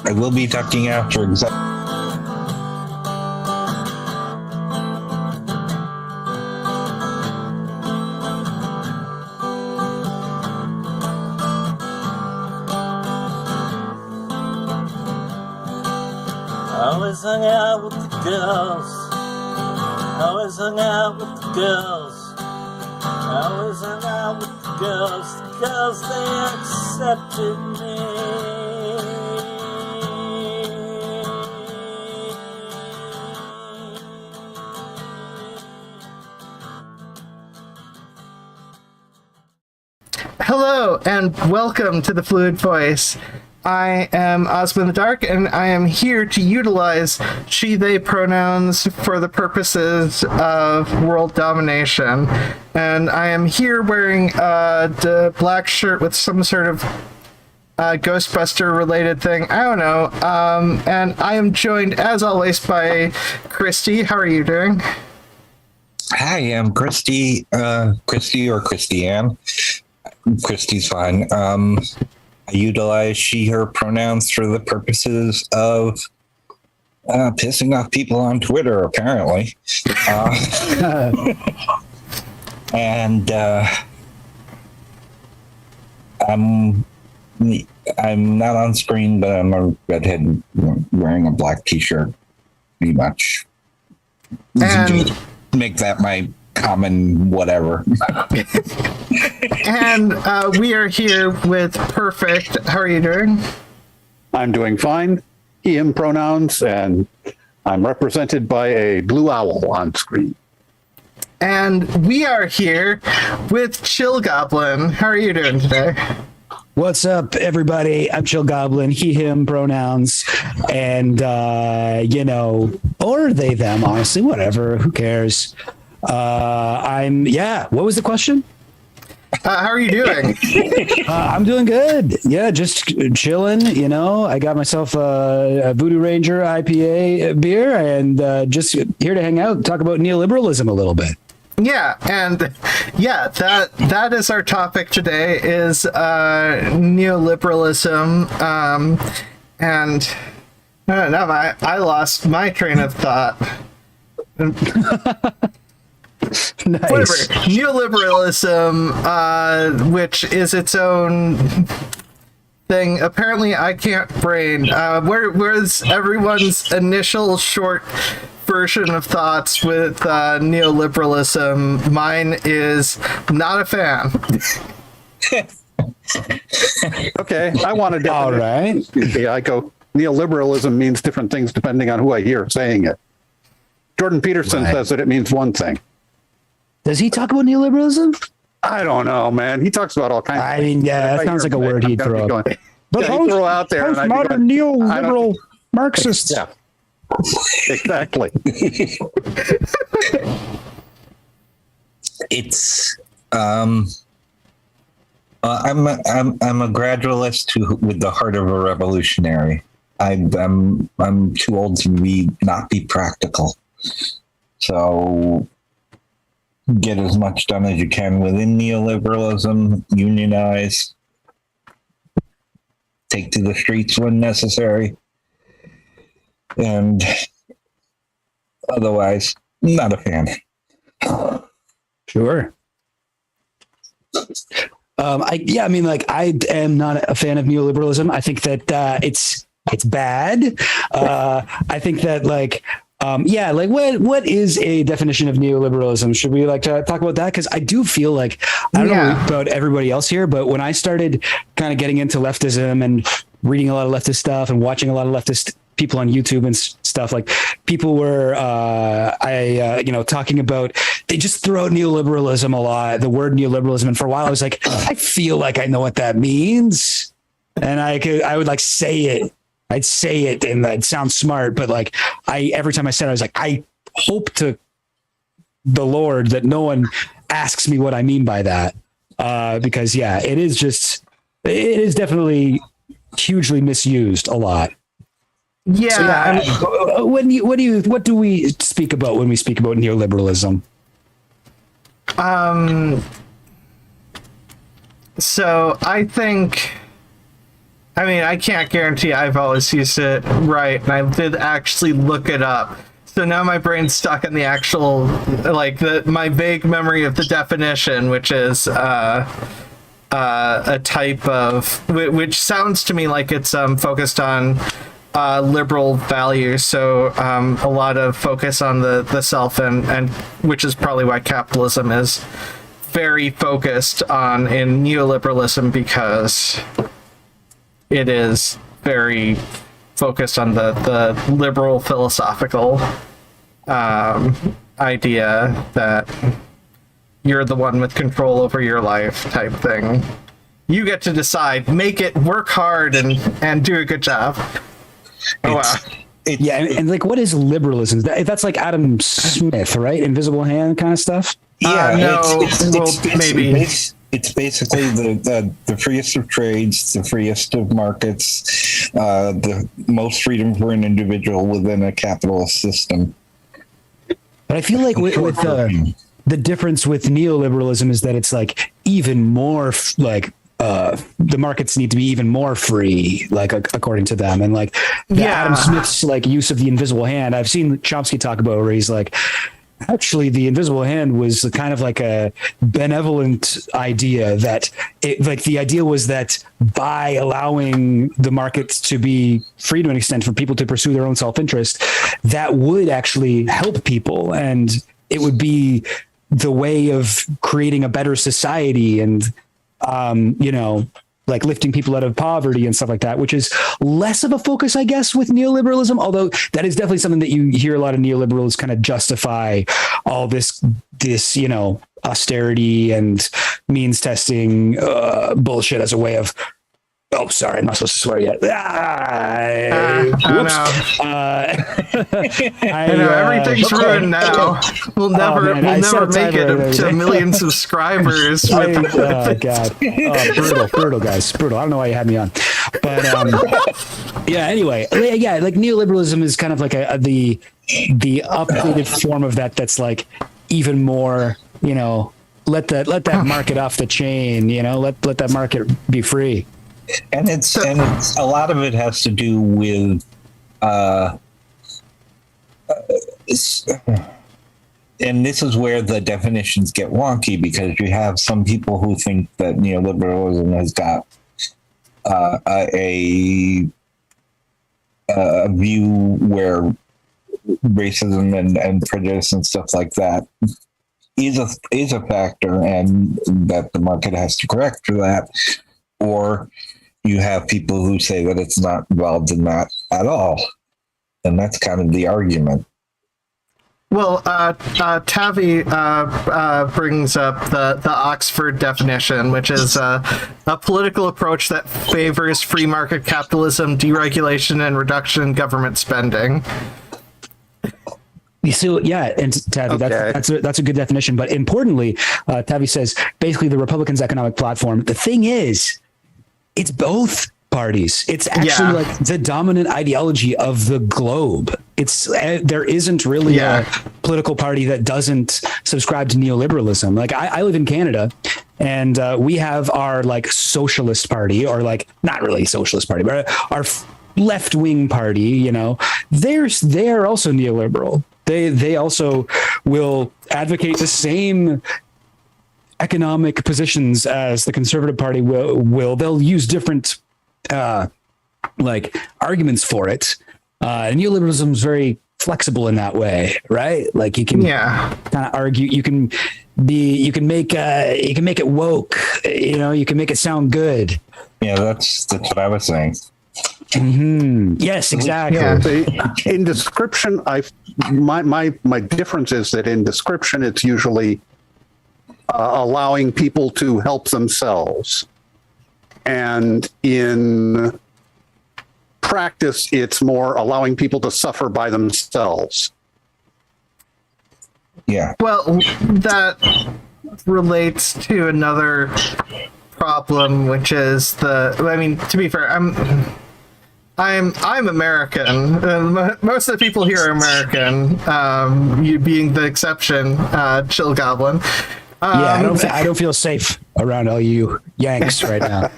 I will be talking after Always hung out with the girls. Always hung out with the girls. Always hung out with the girls. The girls, they accepted me. Hello and welcome to the Fluid Voice. I am Ozma In The Dark, and I am here to utilize she/they pronouns for the purposes of world domination. And I am here wearing the black shirt with some sort of Ghostbuster-related thing. I don't know. And I am joined, as always, by Christy. How are you doing? Hi, I'm Christy. Christy or Christiane. Christy's fine. I utilize she, her pronouns for the purposes of pissing off people on Twitter, apparently. And I'm not on screen, but I'm a redhead wearing a black t-shirt, pretty much. And make that my common whatever. And we are here with Perfict. How are you doing? I'm doing fine. He, him pronouns, and I'm represented by a blue owl on screen. And we are here with Chill Goblin. How are you doing today? What's up, everybody? I'm Chill Goblin, he, him pronouns, and, or they, them, honestly, whatever, who cares? What was the question? How are you doing? I'm doing good. Yeah, just chilling, I got myself a Voodoo Ranger IPA beer and just here to hang out and talk about neoliberalism a little bit. Yeah, and that is our topic today, is neoliberalism. And I don't know, I lost my train of thought. Nice. Whatever. Neoliberalism, which is its own thing. Apparently, I can't brain. Where's everyone's initial short version of thoughts with neoliberalism? Mine is not a fan. Okay, I want to. All right. Yeah, I go. Neoliberalism means different things depending on who I hear saying it. Jordan Peterson says that it means one thing. Does he talk about neoliberalism? I don't know, man. He talks about all kinds. I mean, yeah, that sounds like a word he'd throw out. But he'd throw out there. Postmodern neoliberal Marxists. Yeah, exactly. It's I'm a gradualist with the heart of a revolutionary. I'm too old to not be practical. So get as much done as you can within neoliberalism, unionize, take to the streets when necessary, and otherwise, not a fan. Sure. I mean, like, I am not a fan of neoliberalism. I think that it's bad. I think that, like, what is a definition of neoliberalism? Should we like to talk about that? Because I do feel like, I don't know about everybody else here, but when I started kind of getting into leftism and reading a lot of leftist stuff and watching a lot of leftist people on YouTube and stuff, like, people were, talking about, they just throw out neoliberalism a lot, the word neoliberalism. And for a while I was like, I feel like I know what that means. And I would like say it. I'd say it and it sounds smart, but like every time I said it, I was like, I hope to the Lord that no one asks me what I mean by that. Because it is definitely hugely misused a lot. Yeah. So, what do we speak about when we speak about neoliberalism? So I think, I mean, I can't guarantee I've always used it right, and I did actually look it up. So now my brain's stuck in the actual, like, my vague memory of the definition, which is a type of, which sounds to me like it's focused on liberal values. So a lot of focus on the self, and which is probably why capitalism is very focused on in neoliberalism, because it is very focused on the liberal philosophical idea that you're the one with control over your life type thing. You get to decide, make it, work hard, and do a good job. Oh, wow. And like, what is liberalism? That's like Adam Smith, right? Invisible Hand kind of stuff? Yeah, maybe. It's basically the freest of trades, the freest of markets, the most freedom for an individual within a capitalist system. But I feel like with the difference with neoliberalism is that it's like even more the markets need to be even more free, like according to them. And like Adam Smith's like use of the invisible hand, I've seen Chomsky talk about where he's like, actually, the invisible hand was kind of like a benevolent idea that the idea was that by allowing the markets to be free to an extent for people to pursue their own self-interest, that would actually help people. And it would be the way of creating a better society and, like lifting people out of poverty and stuff like that, which is less of a focus, I guess, with neoliberalism. Although that is definitely something that you hear a lot of neoliberals kind of justify all this, austerity and means testing bullshit as a way of, oh, sorry, I'm not supposed to swear yet. I know everything's ruined now. We'll never make it to a million subscribers. Oh God! Brutal, guys, brutal. I don't know why you had me on, but Anyway, like neoliberalism is kind of like the updated form of that. That's like even more, let that market off the chain. Let that market be free. And it's a lot of it has to do with and this is where the definitions get wonky, because you have some people who think that neoliberalism has got a view where racism and prejudice and stuff like that is a factor, and that the market has to correct for that, or you have people who say that it's not involved in that at all, and that's kind of the argument. Well, Tavi brings up the Oxford definition, which is a political approach that favors free market capitalism, deregulation, and reduction in government spending. So yeah, and Tavi, Okay. that's a good definition. But importantly, Tavi says basically the Republicans' economic platform. The thing is, it's both parties. It's actually like the dominant ideology of the globe. It's there isn't really a political party that doesn't subscribe to neoliberalism. Like I live in Canada, and we have our like socialist party, or like not really socialist party, but our left-wing party. You know, they are also neoliberal. They also will advocate the same economic positions as the Conservative Party will. They'll use different like arguments for it. And neoliberalism is very flexible in that way, right? Like you can kind of argue, you can make it woke, you know, you can make it sound good. Yeah, that's what I was saying. Mm-hmm. Yes, exactly. Yeah. In description, my difference is that in description, it's usually allowing people to help themselves, and in practice, it's more allowing people to suffer by themselves. Yeah. Well, that relates to another problem, which is I mean, to be fair, I'm American. Most of the people here are American. You being the exception, Chill Goblin. I don't feel safe around all you Yanks right now.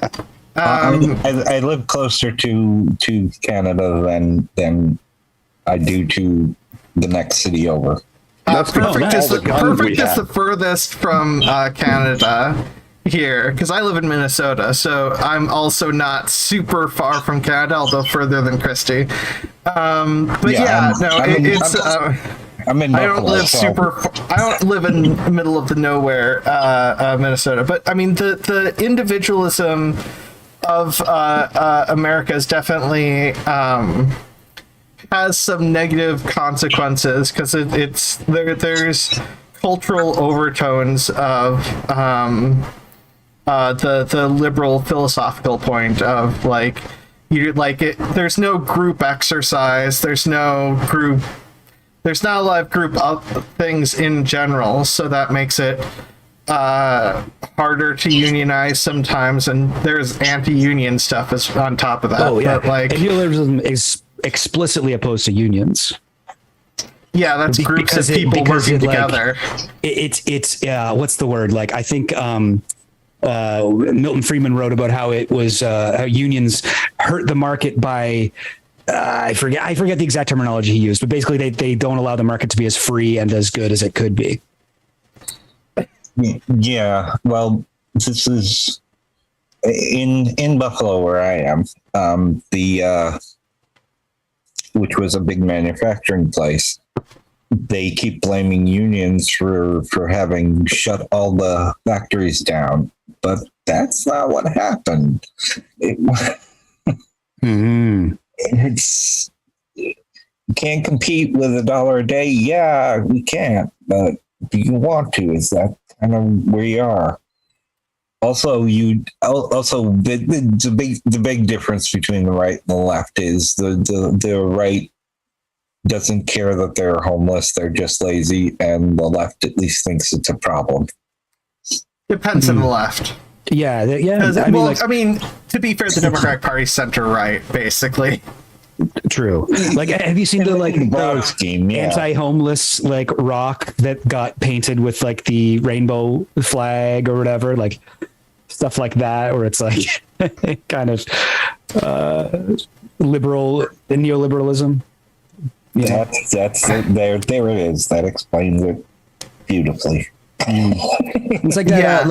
I live closer to Canada than I do to the next city over. Perfict is the furthest from Canada here, because I live in Minnesota, so I'm also not super far from Canada, although further than Christy. But I'm in I don't Buffalo, live I don't live in the middle of the nowhere, Minnesota. But I mean, the individualism of America is definitely has some negative consequences, because there's cultural overtones of the liberal philosophical point of like there's no group exercise, there's not a lot of group things in general, so that makes it harder to unionize sometimes, and there's anti-union stuff is on top of that. Oh yeah, but like neoliberalism is explicitly opposed to unions. Yeah, that's groups of people working together. It's what's the word? Like I think Milton Friedman wrote about how it was how unions hurt the market by I forget the exact terminology he used, but basically they don't allow the market to be as free and as good as it could be. Yeah, well, this is in Buffalo where I am. Which was a big manufacturing place. They keep blaming unions for having shut all the factories down, but that's not what happened. It's you can't compete with $1 a day. Yeah, we can't, but do you want to? Is that kind of where you are? Also, the big difference between the right and the left is the right doesn't care that they're homeless; they're just lazy, and the left at least thinks it's a problem. Depends on the left. Yeah. I mean, to be fair, the Democratic Party's center right, basically. True. Like, have you seen the broad scheme, anti-homeless like rock that got painted with like the rainbow flag or whatever, like stuff like that, where it's like kind of liberal neoliberalism. Yeah, that's it. There it is. That explains it beautifully. It's like that.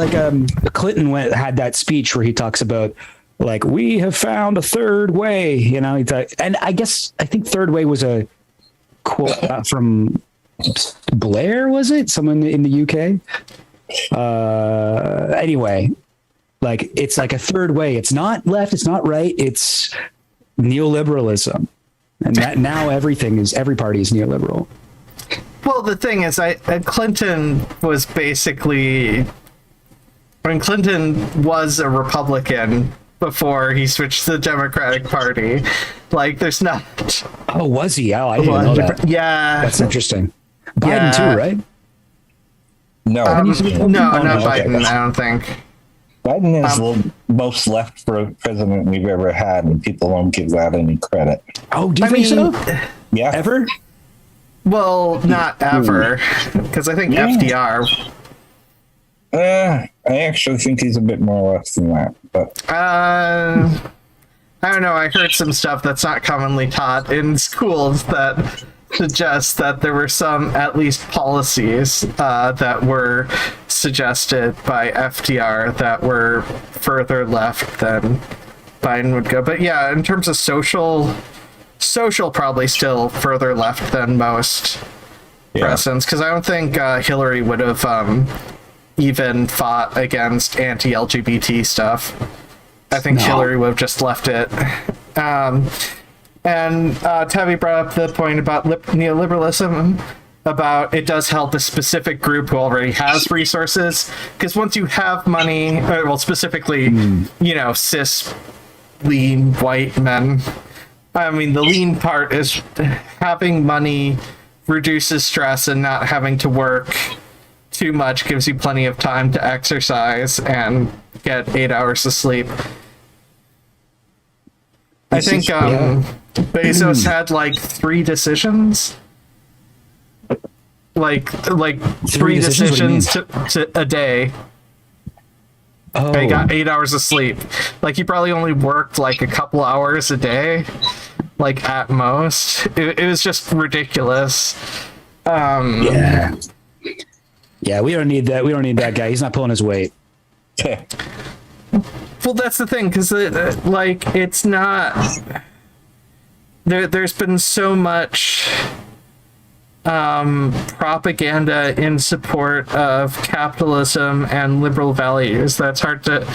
Clinton had that speech where he talks about like we have found a third way. You know, and I think third way was a quote from Blair, was it? Someone in the UK? Anyway, like it's like a third way. It's not left, it's not right, it's neoliberalism. And that now every party is neoliberal. Well, the thing is, Clinton was basically, when Clinton was a Republican before he switched to the Democratic Party. Like, there's not. Oh, was he? Oh, I didn't know that. Yeah, that's interesting. Biden too, right? No, not okay. Biden. I don't think. Biden is the most left for president we've ever had, and people don't give that any credit. Oh, do you think so? Yeah, Ever? Well, not ever, because I think FDR. I actually think he's a bit more left than that, but I don't know. I heard some stuff that's not commonly taught in schools that suggests that there were some, at least, policies that were suggested by FDR that were further left than Biden would go. But yeah, in terms of social probably still further left than most presidents, because I don't think Hillary would have even fought against anti-LGBT stuff. I think Hillary would have just left it. And Tavi brought up the point about neoliberalism, about it does help a specific group who already has resources, because once you have money, well, specifically, cis, lean, white men. I mean, the lean part is having money reduces stress, and not having to work too much gives you plenty of time to exercise and get 8 hours of sleep. I think Bezos had like 3 decisions. Like 3 decisions to a day. Oh. They got 8 hours of sleep. Like, he probably only worked like a couple hours a day, like at most. It was just ridiculous. Yeah, we don't need that. We don't need that guy. He's not pulling his weight. Well, that's the thing, because it's not. There's been so much propaganda in support of capitalism and liberal values that's hard to.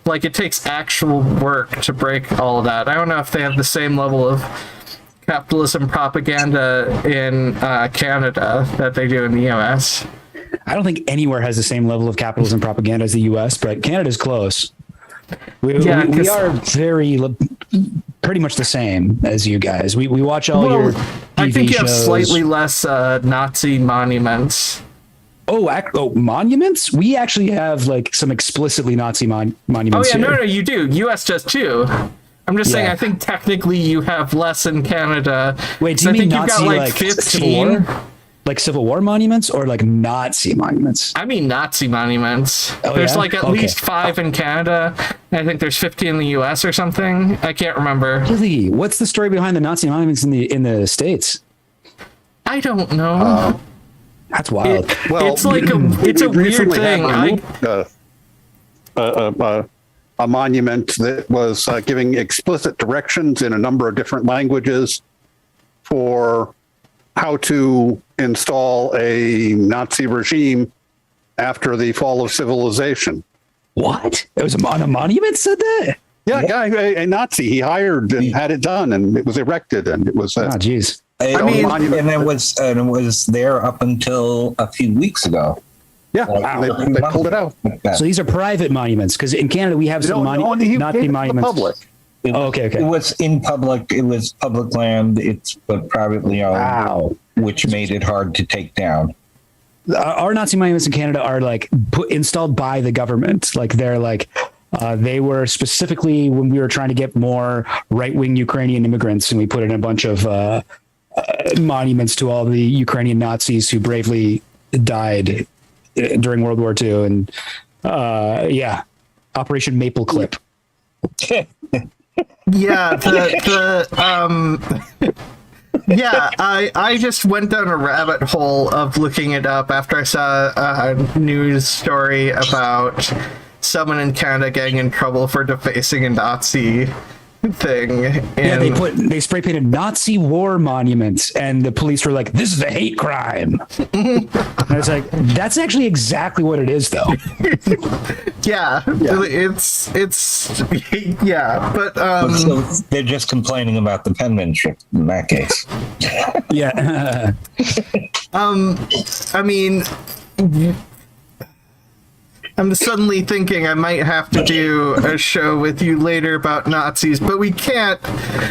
Like, it takes actual work to break all of that. I don't know if they have the same level of capitalism propaganda in Canada that they do in the US. I don't think anywhere has the same level of capitalism propaganda as the US, but Canada's close. We are pretty much the same as you guys. We watch all your TV I think you have shows. slightly less Nazi monuments. Oh, monuments? We actually have like some explicitly Nazi monuments. Oh yeah, here. no, you do. US does too. I'm just saying, I think technically you have less in Canada. Wait, do you mean Nazi, you've got like 15? Civil War? Like Civil War monuments or like Nazi monuments? I mean Nazi monuments. There's like at least 5 in Canada. And I think there's 50 in the US or something. I can't remember. Really? What's the story behind the Nazi monuments in the States? I don't know. That's wild. It's like it's a weird thing. A monument that was giving explicit directions in a number of different languages for how to install a Nazi regime after the fall of civilization. What? It was on a monument said that? Yeah, a Nazi he hired and had it done, and it was erected, and it was. Jeez. And it was there up until a few weeks ago. Yeah, they pulled it out. So these are private monuments, because in Canada we have some Nazi monuments. Public. Okay. It was in public. It was public land. It's but privately owned, which made it hard to take down. Our Nazi monuments in Canada are like installed by the government. Like they're like they were specifically when we were trying to get more right-wing Ukrainian immigrants, and we put in a bunch of monuments to all the Ukrainian Nazis who bravely died during World War II. And Operation Mapleclip. I just went down a rabbit hole of looking it up after I saw a news story about someone in Canada getting in trouble for defacing a Nazi thing. Yeah, they spray painted Nazi war monuments, and the police were like, "This is a hate crime." And I was like, "That's actually exactly what it is, though." Yeah, it's yeah, but So they're just complaining about the penmanship in that case. Yeah. I mean, I'm suddenly thinking I might have to do a show with you later about Nazis, but we can't.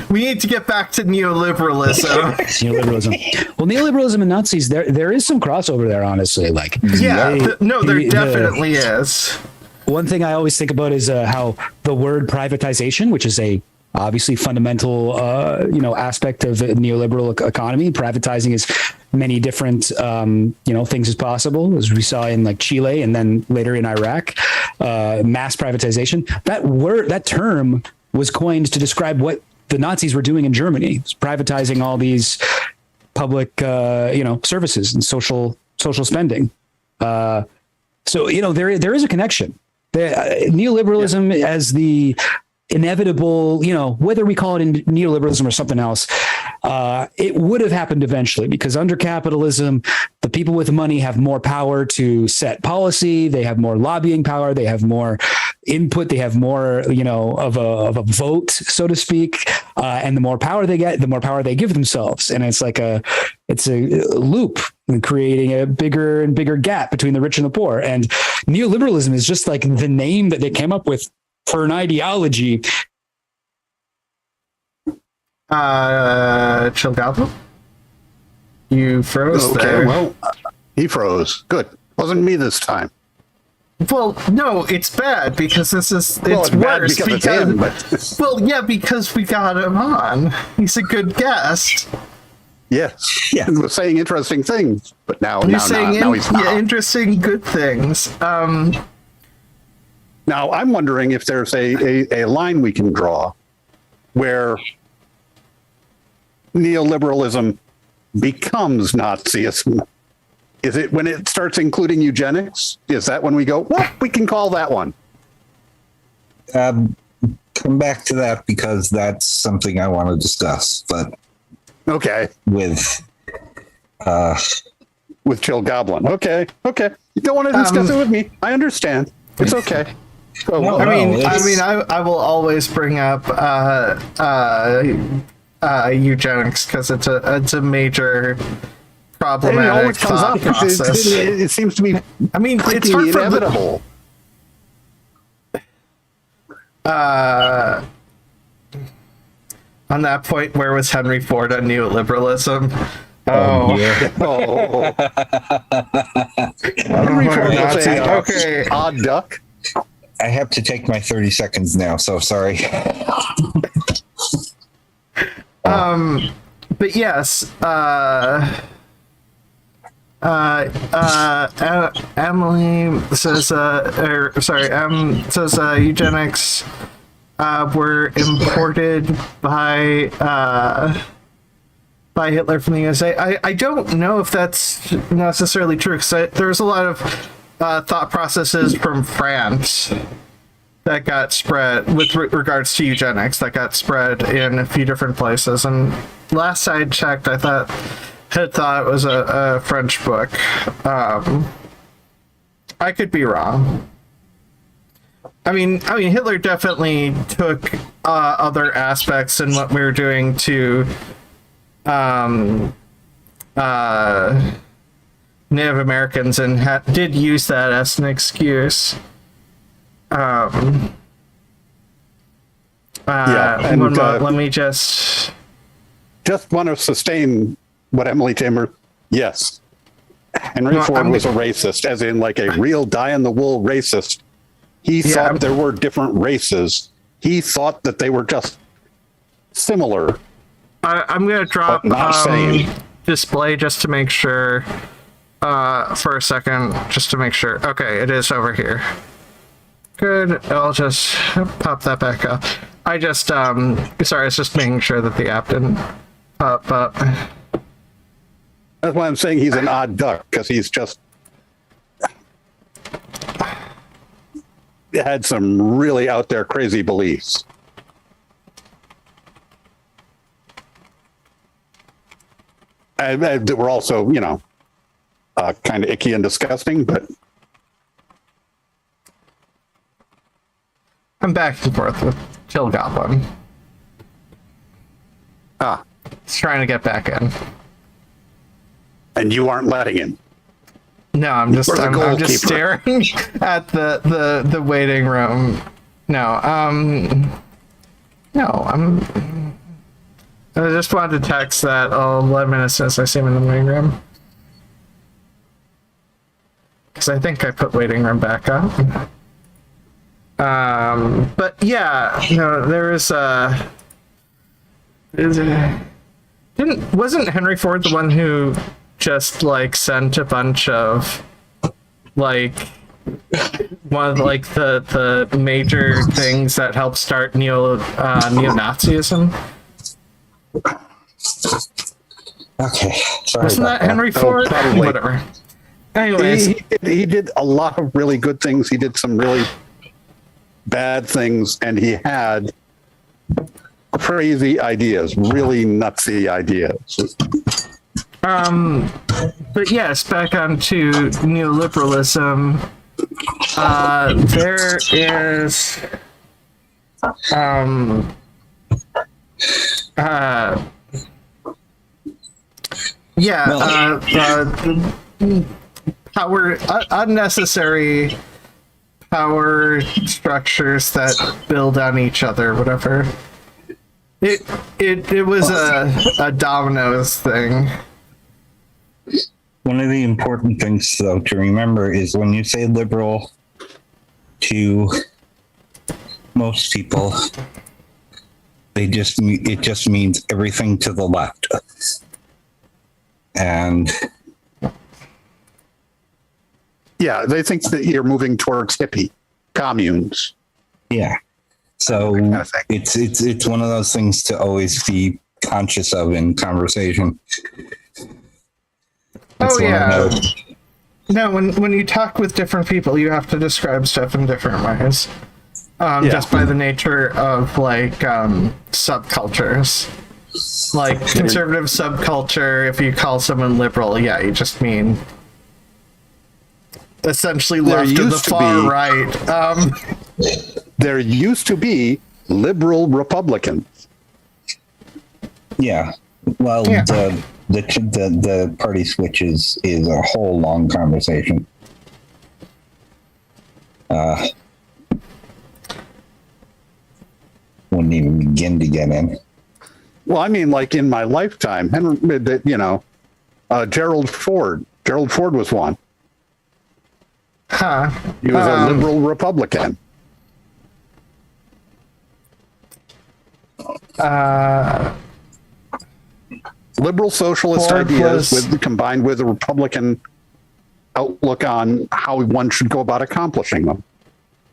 We need to get back to neoliberalism. Neoliberalism. Well, neoliberalism and Nazis, there is some crossover there, honestly. Like, Yeah, there definitely is. One thing I always think about is how the word privatization, which is a obviously fundamental, aspect of the neoliberal economy, privatizing as many different, things as possible, as we saw in like Chile and then later in Iraq, mass privatization. That term was coined to describe what the Nazis were doing in Germany, privatizing all these public, services and social spending. So there is a connection. Neoliberalism as the inevitable, whether we call it neoliberalism or something else, it would have happened eventually, because under capitalism, the people with money have more power to set policy. They have more lobbying power. They have more input. They have more, of a vote, so to speak. And the more power they get, the more power they give themselves. And it's like it's a loop, creating a bigger and bigger gap between the rich and the poor. And neoliberalism is just like the name that they came up with for an ideology. Chill Goblin? You froze there. Well, he froze. Good. Wasn't me this time. Well, no, it's bad because it's bad worse because it's him, but well, yeah, because we got him on. He's a good guest. yes, he was saying interesting things, but now He's saying he's not. interesting, good things. Now I'm wondering if there's a line we can draw where neoliberalism becomes Nazism. Is it when it starts including eugenics? Is that when we go, well, we can call that one? Come back to that, because that's something I want to discuss, but Okay. with Chill Goblin. Okay. You don't want to discuss it with me. I understand. It's okay. No, I will always bring up eugenics because it's a major problematic it always comes thought up. process. It seems to be. I mean, it's the hard for inevitable. on that point, where was Henry Ford on neoliberalism? Oh, yeah. Oh. Henry Ford was okay. Odd duck. I have to take my 30 seconds now, so sorry. But yes, Emily says, says eugenics were imported by Hitler from the USA. I don't know if that's necessarily true, because there's a lot of thought processes from France that got spread with regards to eugenics that got spread in a few different places. And last I checked, I thought it was a French book. I could be wrong. I mean, Hitler definitely took other aspects in what we were doing to Native Americans and did use that as an excuse. Let me just want to sustain what Emily Chambers. Yes, Henry Ford was a racist, as in like a real die-in-the-wool racist. He thought there were different races. He thought that they were just similar. I'm gonna drop display just to make sure. For a second, just to make sure. Okay, it is over here. Good. I'll just pop that back up. I just sorry, I was just making sure that the app didn't pop up. That's why I'm saying he's an odd duck, because he's just had some really out there crazy beliefs. that were also, kind of icky and disgusting, but I'm back and forth with Chill Goblin. He's trying to get back in. and you aren't letting him. No, I'm just Goalkeeper. staring at the waiting room. I just wanted to text that 11 minutes since I see him in the waiting room. Because I think I put waiting room back up. But yeah, there is wasn't Henry Ford the one who just sent a bunch of one of the major things that helped start neo-Nazism? Okay. Sorry Wasn't about that Henry Ford? probably. Whatever. Anyways, He did a lot of really good things. He did some really bad things, and he had crazy ideas, really nutsy ideas. but yes, back onto neoliberalism. There is power, unnecessary power structures that build on each other, whatever. It was a dominoes thing. One of the important things, though, to remember is when you say liberal to most people, it just means everything to the left. And Yeah, they think that you're moving towards hippie communes. yeah, so kind of thing. it's one of those things to always be conscious of in conversation. It's one of those- No, when you talk with different people, you have to describe stuff in different ways. Just by the nature of subcultures. Conservative subculture, if you call someone liberal, you just mean essentially left to the far right. There used to be liberal Republicans. Yeah. Well, Yeah. the party switch is a whole long conversation. Wouldn't even begin to get in. Well, I mean, in my lifetime, Gerald Ford. Gerald Ford was one. Huh. He was a liberal Republican. Liberal socialist Ford ideas was- combined with a Republican outlook on how one should go about accomplishing them.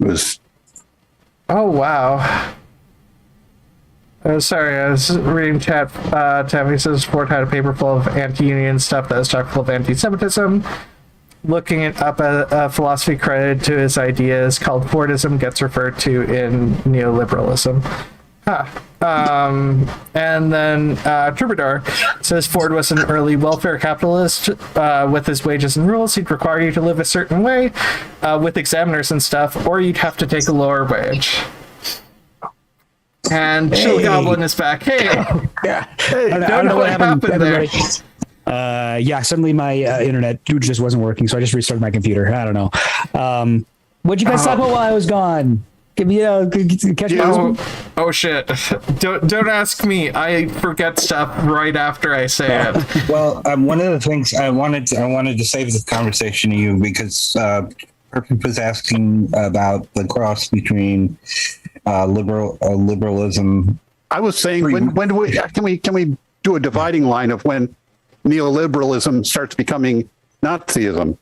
It was Oh, wow. Sorry, I was reading chat. Taffy says Ford had a paper full of anti-union stuff that was chock full of anti-Semitism. Looking it up, a philosophy credited to his ideas called Fordism gets referred to in neoliberalism. Huh. And then Troubadour says Ford was an early welfare capitalist with his wages and rules. He'd require you to live a certain way with examiners and stuff, or you'd have to take a lower wage. And Chill Goblin is back. Hey, Yeah. don't know what happened there. Suddenly my internet just wasn't working, so I just restarted my computer. I don't know. What'd you guys talk about while I was gone? Give me catch me. Oh shit! Don't ask me. I forget stuff right after I say it. Well, one of the things I wanted to save this conversation to you because Perfict was asking about the cross between liberalism. I was saying, when do we can we do a dividing line of when neoliberalism starts becoming Nazism?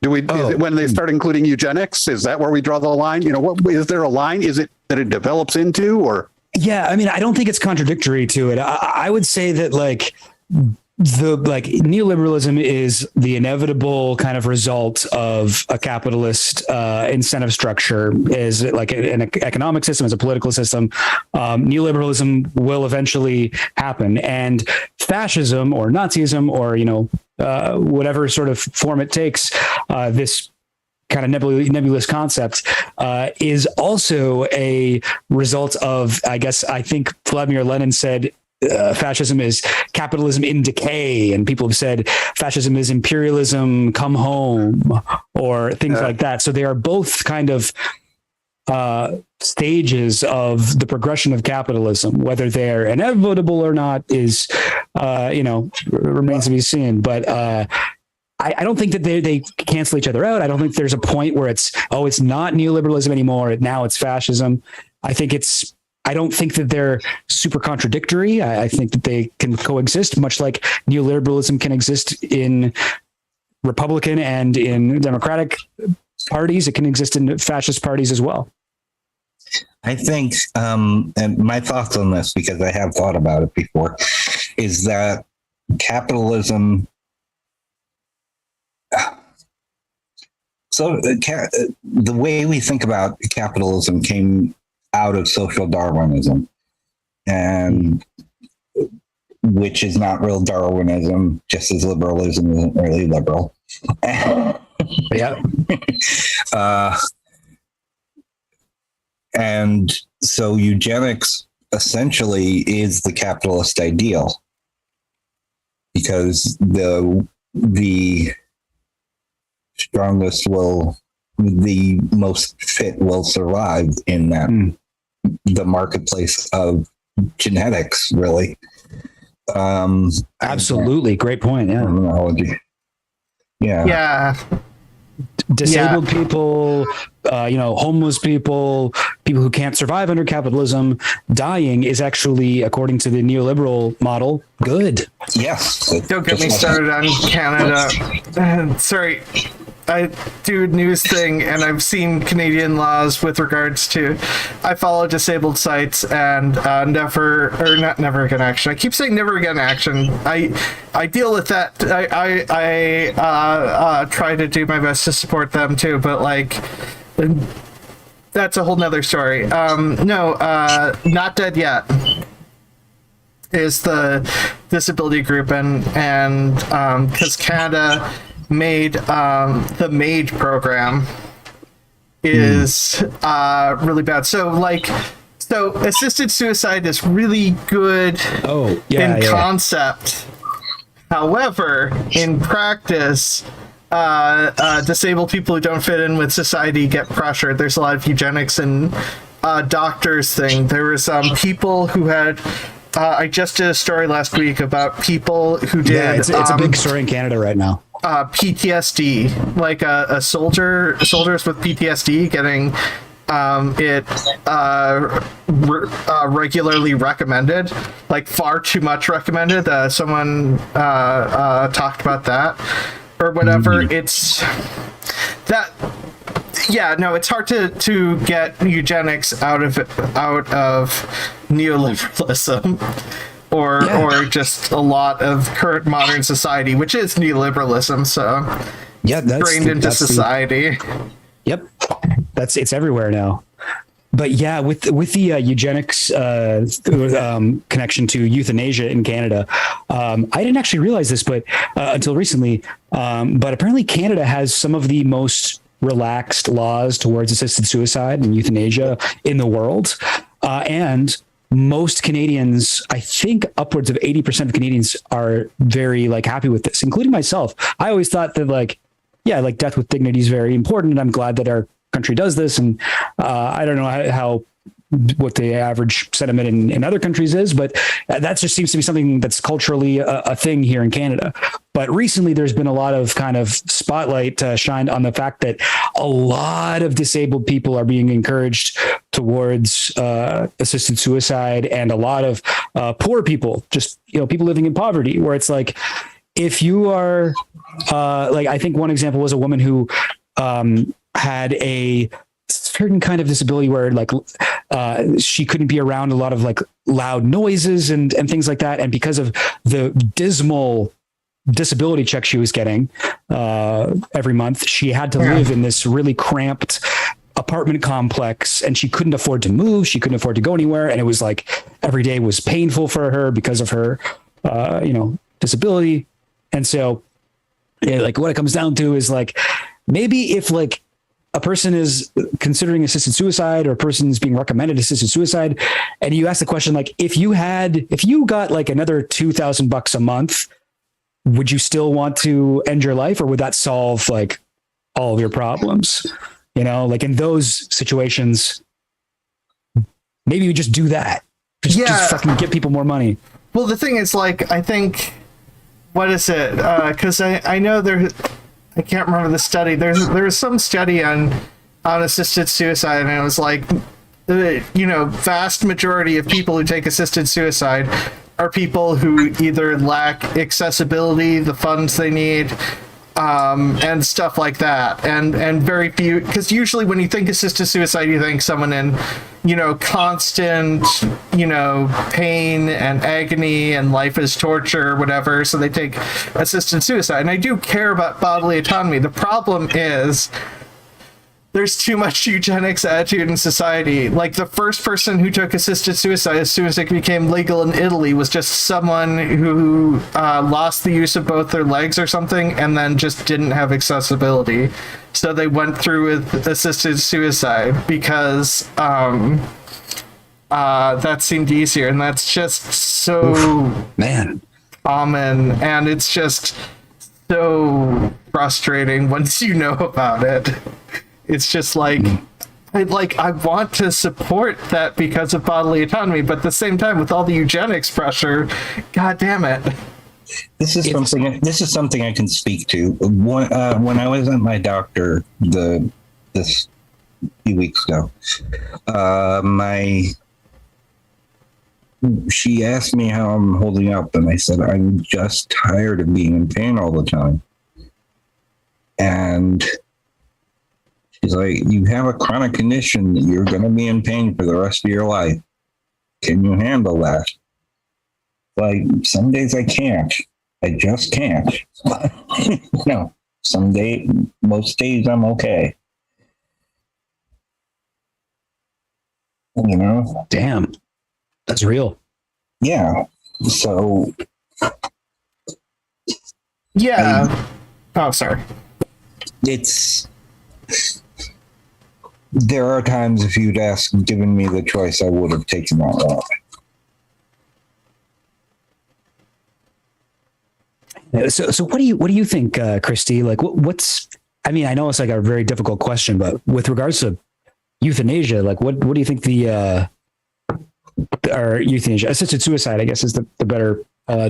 Is it when they start including eugenics? Is that where we draw the line? What is there a line? Is it that it develops into, or? Yeah, I mean, I don't think it's contradictory to it. I would say that neoliberalism is the inevitable kind of result of a capitalist incentive structure, is like an economic system, as a political system. Neoliberalism will eventually happen, and fascism or Nazism or whatever sort of form it takes, this kind of nebulous concept is also a result of, I think Vladimir Lenin said, fascism is capitalism in decay, and people have said fascism is imperialism come home, or things like that. So they are both kind of stages of the progression of capitalism. Whether they're inevitable or not is remains to be seen. But I don't think that they cancel each other out. I don't think there's a point where it's not neoliberalism anymore, now it's fascism. I don't think that they're super contradictory. I think that they can coexist, much like neoliberalism can exist in Republican and in Democratic parties. It can exist in fascist parties as well. I think, and my thoughts on this, because I have thought about it before, is that capitalism. So the way we think about capitalism came out of social Darwinism, and which is not real Darwinism, just as liberalism isn't really liberal. Yeah. And so eugenics essentially is the capitalist ideal, because the strongest the most fit will survive in that the marketplace of genetics, really. Absolutely. Great point. Yeah. Terminology. Yeah. Disabled people, homeless people who can't survive under capitalism, dying is actually, according to the neoliberal model, good. Yes. Don't get me started on Canada. Sorry. I do a news thing, and I've seen Canadian laws with regards to, I follow disabled sites, and not never again action. I keep saying never again action. I deal with that. I try to do my best to support them too, but that's a whole nother story. Not Dead Yet is the disability group, and because Canada made the MAID program is really bad. So assisted suicide is really good in concept. However, in practice, disabled people who don't fit in with society get pressured. There's a lot of eugenics and doctors thing. There was people who had I just did a story last week about people who did. Yeah, it's a big story in Canada right now. PTSD, like soldiers with PTSD getting regularly recommended, like far too much recommended. Someone talked about that or whatever. It's that. Yeah, no, it's hard to get eugenics out of neoliberalism. Or just a lot of current modern society, which is neoliberalism. So that's brained into society. It's everywhere now. But yeah, with the eugenics connection to euthanasia in Canada, I didn't actually realize this, but until recently. But apparently, Canada has some of the most relaxed laws towards assisted suicide and euthanasia in the world, and most Canadians, I think upwards of 80% of Canadians are very happy with this, including myself. I always thought that death with dignity is very important, and I'm glad that our country does this. And I don't know what the average sentiment in other countries is, but that just seems to be something that's culturally a thing here in Canada. But recently there's been a lot of kind of spotlight shined on the fact that a lot of disabled people are being encouraged towards assisted suicide, and a lot of poor people, just, people living in poverty, where it's like, if you are I think one example was a woman who had a certain kind of disability where like she couldn't be around a lot of like loud noises and things like that. And because of the dismal disability check she was getting every month, she had to live in this really cramped apartment complex, and she couldn't afford to move. She couldn't afford to go anywhere. And it was like every day was painful for her because of her, disability. And so like what it comes down to is like, maybe if like a person is considering assisted suicide or a person's being recommended assisted suicide, and you ask the question, like, if you got like another $2,000 a month, would you still want to end your life, or would that solve like all of your problems? Like in those situations, maybe you just do that. Just fucking get people more money. Well, the thing is, like, I think, what is it? Because I know I can't remember the study. There was some study on assisted suicide, and it was like, vast majority of people who take assisted suicide are people who either lack accessibility, the funds they need, and stuff like that, and very few, because usually when you think assisted suicide, you think someone in constant pain and agony and life is torture or whatever, so they take assisted suicide. And I do care about bodily autonomy. The problem is there's too much eugenics attitude in society. Like, the first person who took assisted suicide as soon as it became legal in Italy was just someone who lost the use of both their legs or something, and then just didn't have accessibility. So they went through with assisted suicide because that seemed easier, and that's just so common, and it's just so frustrating once you know about it. It's just like, I want to support that because of bodily autonomy, but at the same time, with all the eugenics pressure, god damn it. This is something I can speak to. When I was at my doctor this few weeks ago, she asked me how I'm holding up, and I said I'm just tired of being in pain all the time. And she's like, you have a chronic condition. You're going to be in pain for the rest of your life. Can you handle that? Like, some days I can't. I just can't. No, most days I'm okay. Damn. That's real. Yeah. So. Yeah. Sorry. There are times, if you'd given me the choice, I would have taken that route. So what do you think, Christy? Like, what's? I mean, I know it's like a very difficult question, but with regards to euthanasia, like, what do you think or euthanasia, assisted suicide, I guess, is the better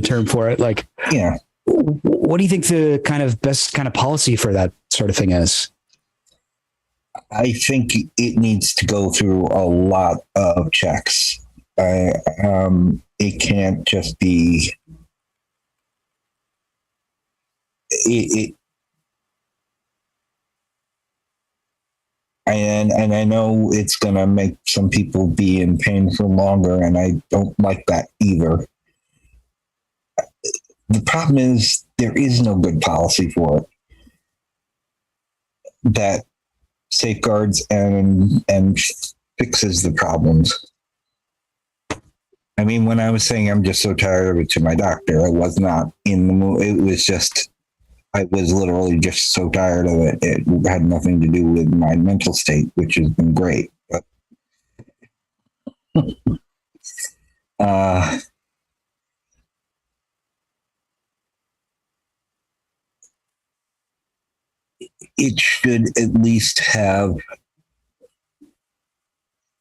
term for it. Like, yeah. What do you think the kind of best kind of policy for that sort of thing is? I think it needs to go through a lot of checks. It can't just be. And I know it's going to make some people be in pain for longer, and I don't like that either. The problem is there is no good policy for it that safeguards and fixes the problems. I mean, when I was saying I'm just so tired of it to my doctor, I was not in the mood. It was just, I was literally just so tired of it. It had nothing to do with my mental state, which has been great. But, it should at least have.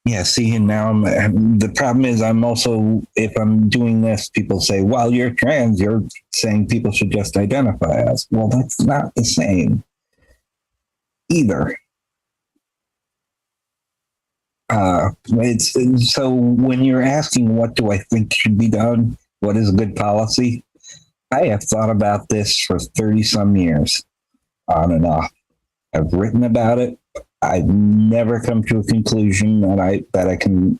Yeah, see, and now the problem is I'm also, if I'm doing this, people say, well, you're trans, you're saying people should just identify as. Well, that's not the same either. So when you're asking what do I think should be done, what is a good policy, I have thought about this for 30 some years, on and off. I've written about it. I've never come to a conclusion that I can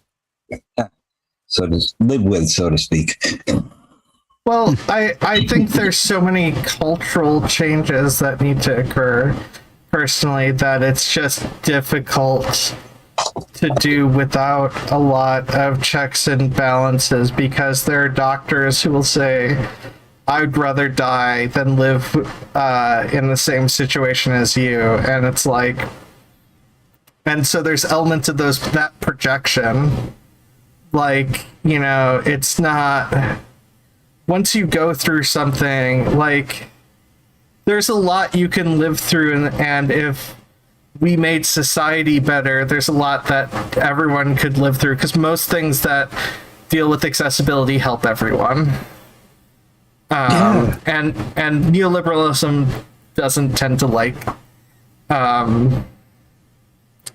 live with, so to speak. Well, I think there's so many cultural changes that need to occur personally that it's just difficult to do without a lot of checks and balances, because there are doctors who will say, I'd rather die than live in the same situation as you. And it's like, and so there's elements of that projection. Like, it's not, once you go through something, like, there's a lot you can live through, and if we made society better, there's a lot that everyone could live through, because most things that deal with accessibility help everyone. And neoliberalism doesn't tend to like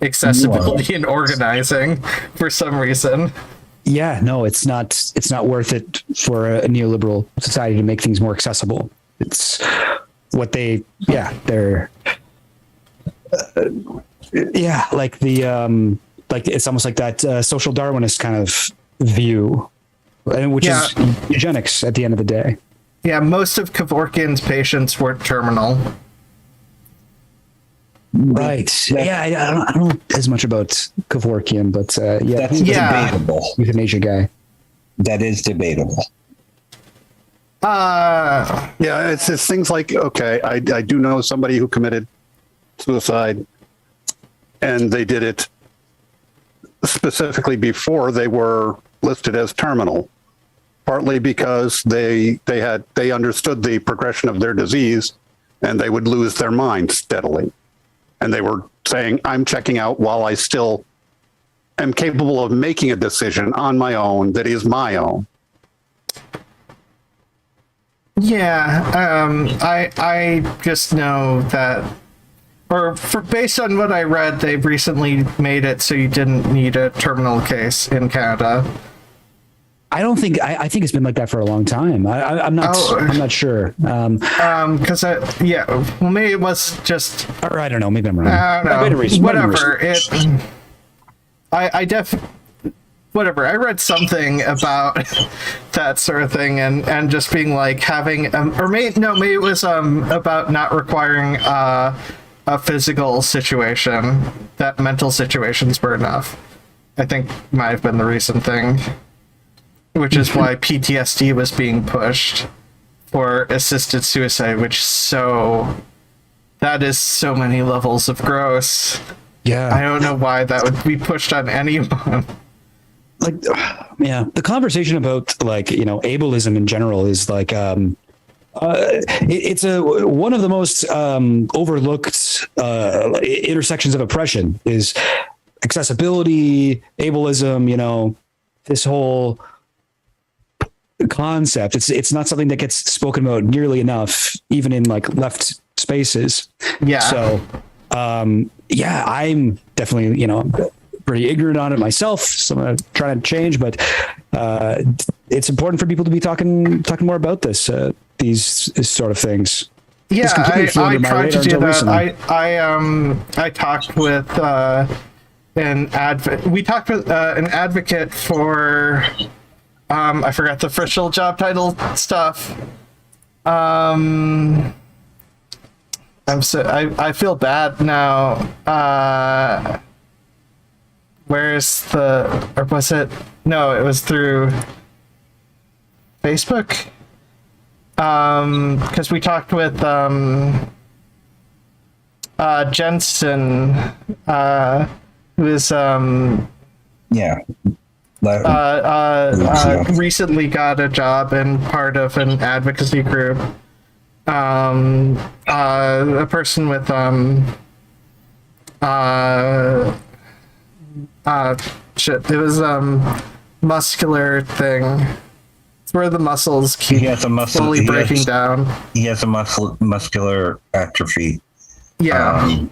accessibility and organizing for some reason. Yeah, no, it's not worth it for a neoliberal society to make things more accessible. It's what they're like the like it's almost like that social Darwinist kind of view, which is eugenics at the end of the day. Yeah, most of Kevorkian's patients were terminal. Right. Yeah, I don't know as much about Kevorkian, but that's debatable. Euthanasia guy. That is debatable. Yeah, it's things like, okay, I do know somebody who committed suicide, and they did it specifically before they were listed as terminal, partly because they understood the progression of their disease, and they would lose their mind steadily. And they were saying, I'm checking out while I still am capable of making a decision on my own that is my own. Yeah, I just know that, based on what I read, they've recently made it so you didn't need a terminal case in Canada. I don't think I think it's been like that for a long time. I'm not sure. Because well, maybe it was just. Or I don't know. Maybe I'm wrong. I don't know. Whatever. Whatever. I read something about that sort of thing, and just being like having maybe it was about not requiring a physical situation, that mental situations were enough. I think might have been the recent thing. Which is why PTSD was being pushed for assisted suicide, that is so many levels of gross. Yeah. I don't know why that would be pushed on anyone. Like, yeah, the conversation about like, ableism in general is like, it's one of the most overlooked intersections of oppression is accessibility, ableism, this whole concept. It's not something that gets spoken about nearly enough, even in like left spaces. Yeah. So, I'm definitely, pretty ignorant on it myself. So I'm trying to change, but it's important for people to be talking more about these sort of things. Yeah, I tried to do that. Recently. I talked with an advocate for. I forgot the official job title stuff. I feel bad now. Where's or was it? No, it was through Facebook. Because we talked with Jensen, who is recently got a job and part of an advocacy group. A person with it was muscular thing. It's where the muscles keep slowly breaking down. He has a muscular atrophy. Yeah.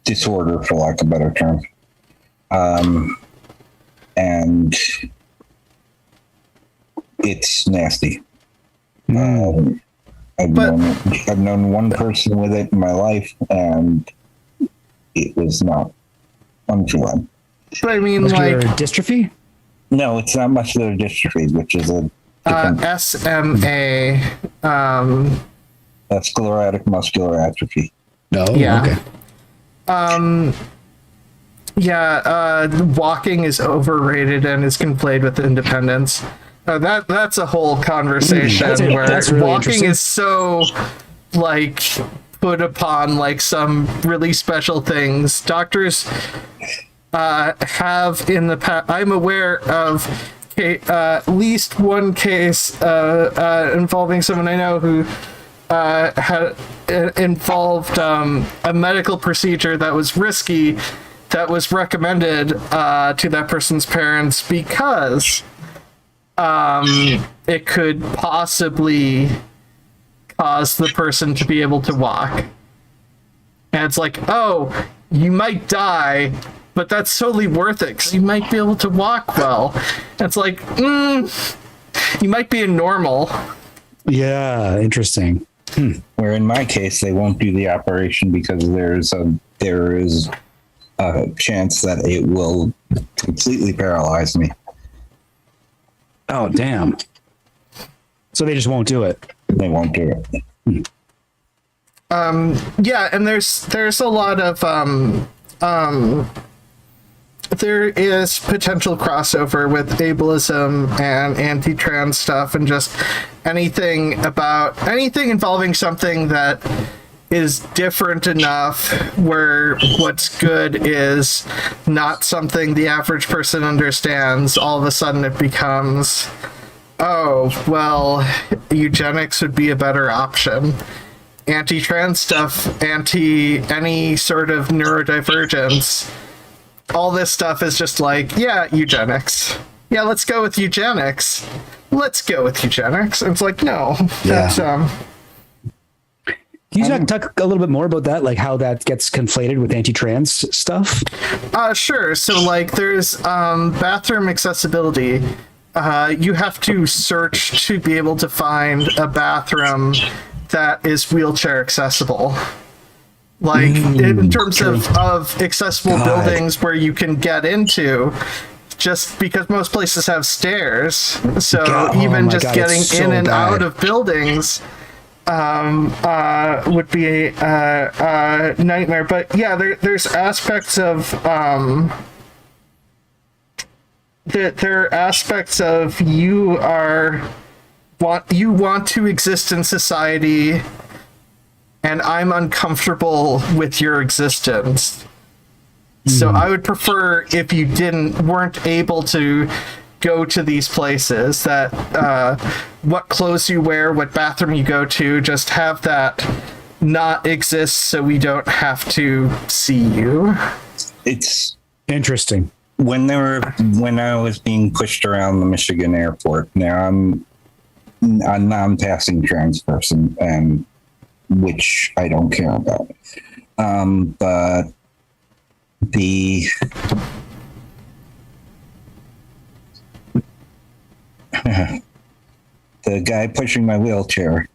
Disorder, for lack of a better term. And it's nasty. I've known one person with it in my life, and it was not fun. But I mean, Muscular like dystrophy? No, it's not muscular dystrophy, which is a different SMA. sclerotic muscular atrophy. No. Yeah. Okay. Walking is overrated and is conflated with independence. That's a whole conversation where that's really walking interesting. is so like put upon like some really special things. Doctors have in the past. I'm aware of at least one case involving someone I know who had involved a medical procedure that was risky, that was recommended to that person's parents because it could possibly cause the person to be able to walk. And it's like, oh, you might die, but that's totally worth it because you might be able to walk well. And it's like, you might be a normal. Yeah, interesting. Where in my case, they won't do the operation because there is a chance that it will completely paralyze me. Oh, damn. So they just won't do it. They won't do it. Yeah, and there's a lot of there is potential crossover with ableism and anti-trans stuff and just anything involving something that is different enough where what's good is not something the average person understands. All of a sudden it becomes, oh, well, eugenics would be a better option. Anti-trans stuff, any sort of neurodivergence, all this stuff is just like, yeah, eugenics. Yeah, let's go with eugenics. Let's go with eugenics. And it's like, no. Yeah. That's, Can you talk a little bit more about that, like how that gets conflated with anti-trans stuff? Sure. So, like, there's bathroom accessibility. You have to search to be able to find a bathroom that is wheelchair accessible. Like, in terms of accessible buildings where you can get into, just because most places have stairs. So even just getting in and out of buildings would be a nightmare. But yeah, there's aspects of there are aspects of you want to exist in society, and I'm uncomfortable with your existence. So I would prefer if you weren't able to go to these places, that what clothes you wear, what bathroom you go to, just have that not exist so we don't have to see you. It's Interesting. when I was being pushed around the Michigan airport. Now I'm a non-passing trans person, and which I don't care about. But the the guy pushing my wheelchair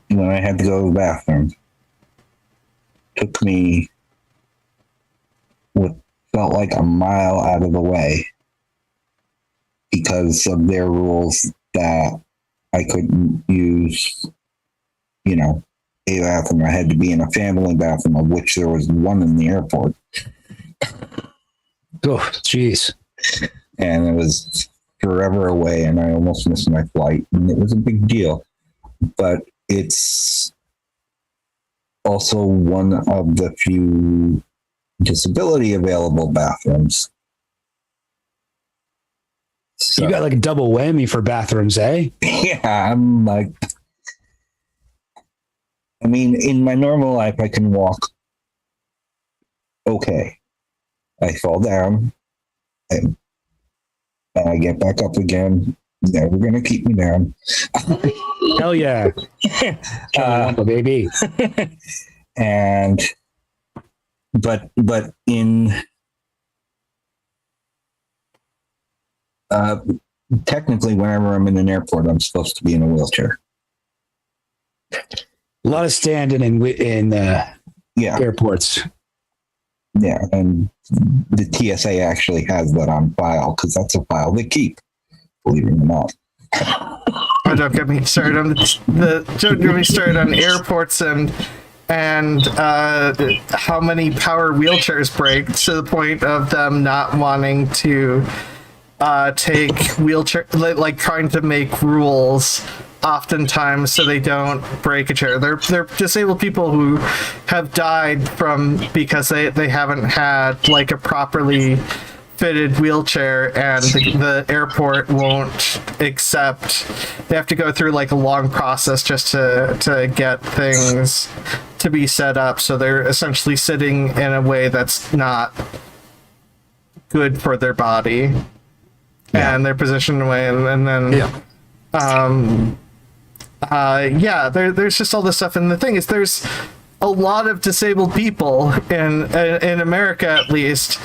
when I had to go to the bathroom took me what felt like a mile out of the way because of their rules that I couldn't use, a bathroom. I had to be in a family bathroom, of which there was one in the airport. Oh, jeez. And it was forever away, and I almost missed my flight, and it was a big deal. But it's also one of the few disability available bathrooms. So, You got like a double whammy for bathrooms, eh? yeah, I'm like, I mean, in my normal life, I can walk okay. I fall down, and I get back up again. Never gonna keep me down. Hell yeah. Baby. And but in technically, whenever I'm in an airport, I'm supposed to be in a wheelchair. A lot of standing in Yeah, airports. Yeah, and the TSA actually has that on file because that's a file they keep, believe it or not. Oh, don't get me started on don't get me started on airports and how many power wheelchairs break to the point of them not wanting to take wheelchair, like trying to make rules oftentimes so they don't break a chair. They're disabled people who have died because they haven't had like a properly fitted wheelchair, and the airport won't accept. They have to go through like a long process just to get things to be set up, so they're essentially sitting in a way that's not good for their body. Yeah. And they're positioned in a way, and then there's just all this stuff. And the thing is, there's a lot of disabled people in America, at least.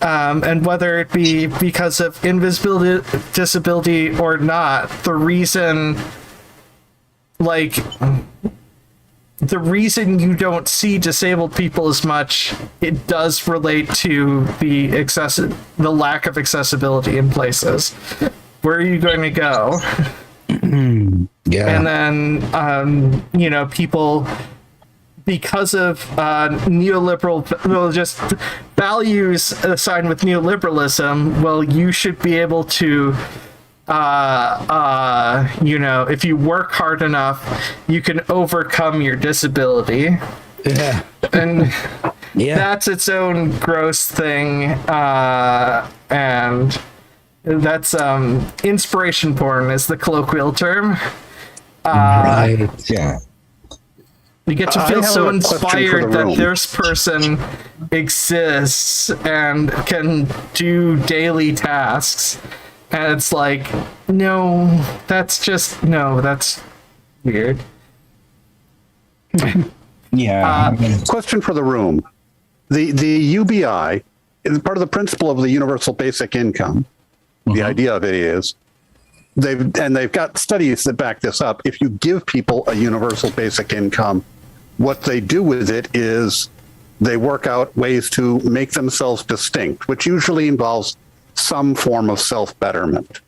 And whether it be because of invisibility, disability, or not, the reason you don't see disabled people as much, it does relate to the lack of accessibility in places. Where are you going to go? Yeah. And then, people, because of just values assigned with neoliberalism, well, you should be able to, if you work hard enough, you can overcome your disability. Yeah. And that's its own gross thing. And that's inspiration porn is the colloquial term. Right. Yeah. You get to feel so inspired that this person exists and can do daily tasks. And it's like, that's weird. Yeah. Question for the room. The UBI is part of the principle of the universal basic income. The idea of it is they've got studies that back this up. If you give people a universal basic income, what they do with it is they work out ways to make themselves distinct, which usually involves some form of self-betterment.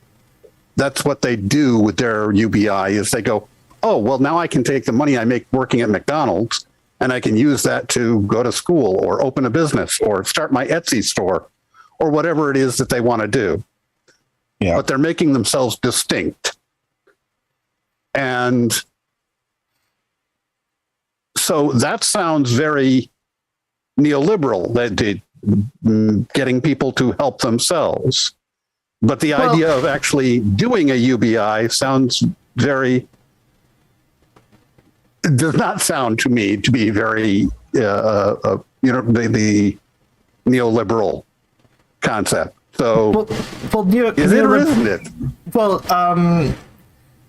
That's what they do with their UBI is they go, oh, well, now I can take the money I make working at McDonald's and I can use that to go to school or open a business or start my Etsy store or whatever it is that they want to do. Yeah. But they're making themselves distinct. And so that sounds very neoliberal, that getting people to help themselves. But the idea of actually doing a UBI does not sound to me to be very, the neoliberal concept. So is it or isn't it? Well,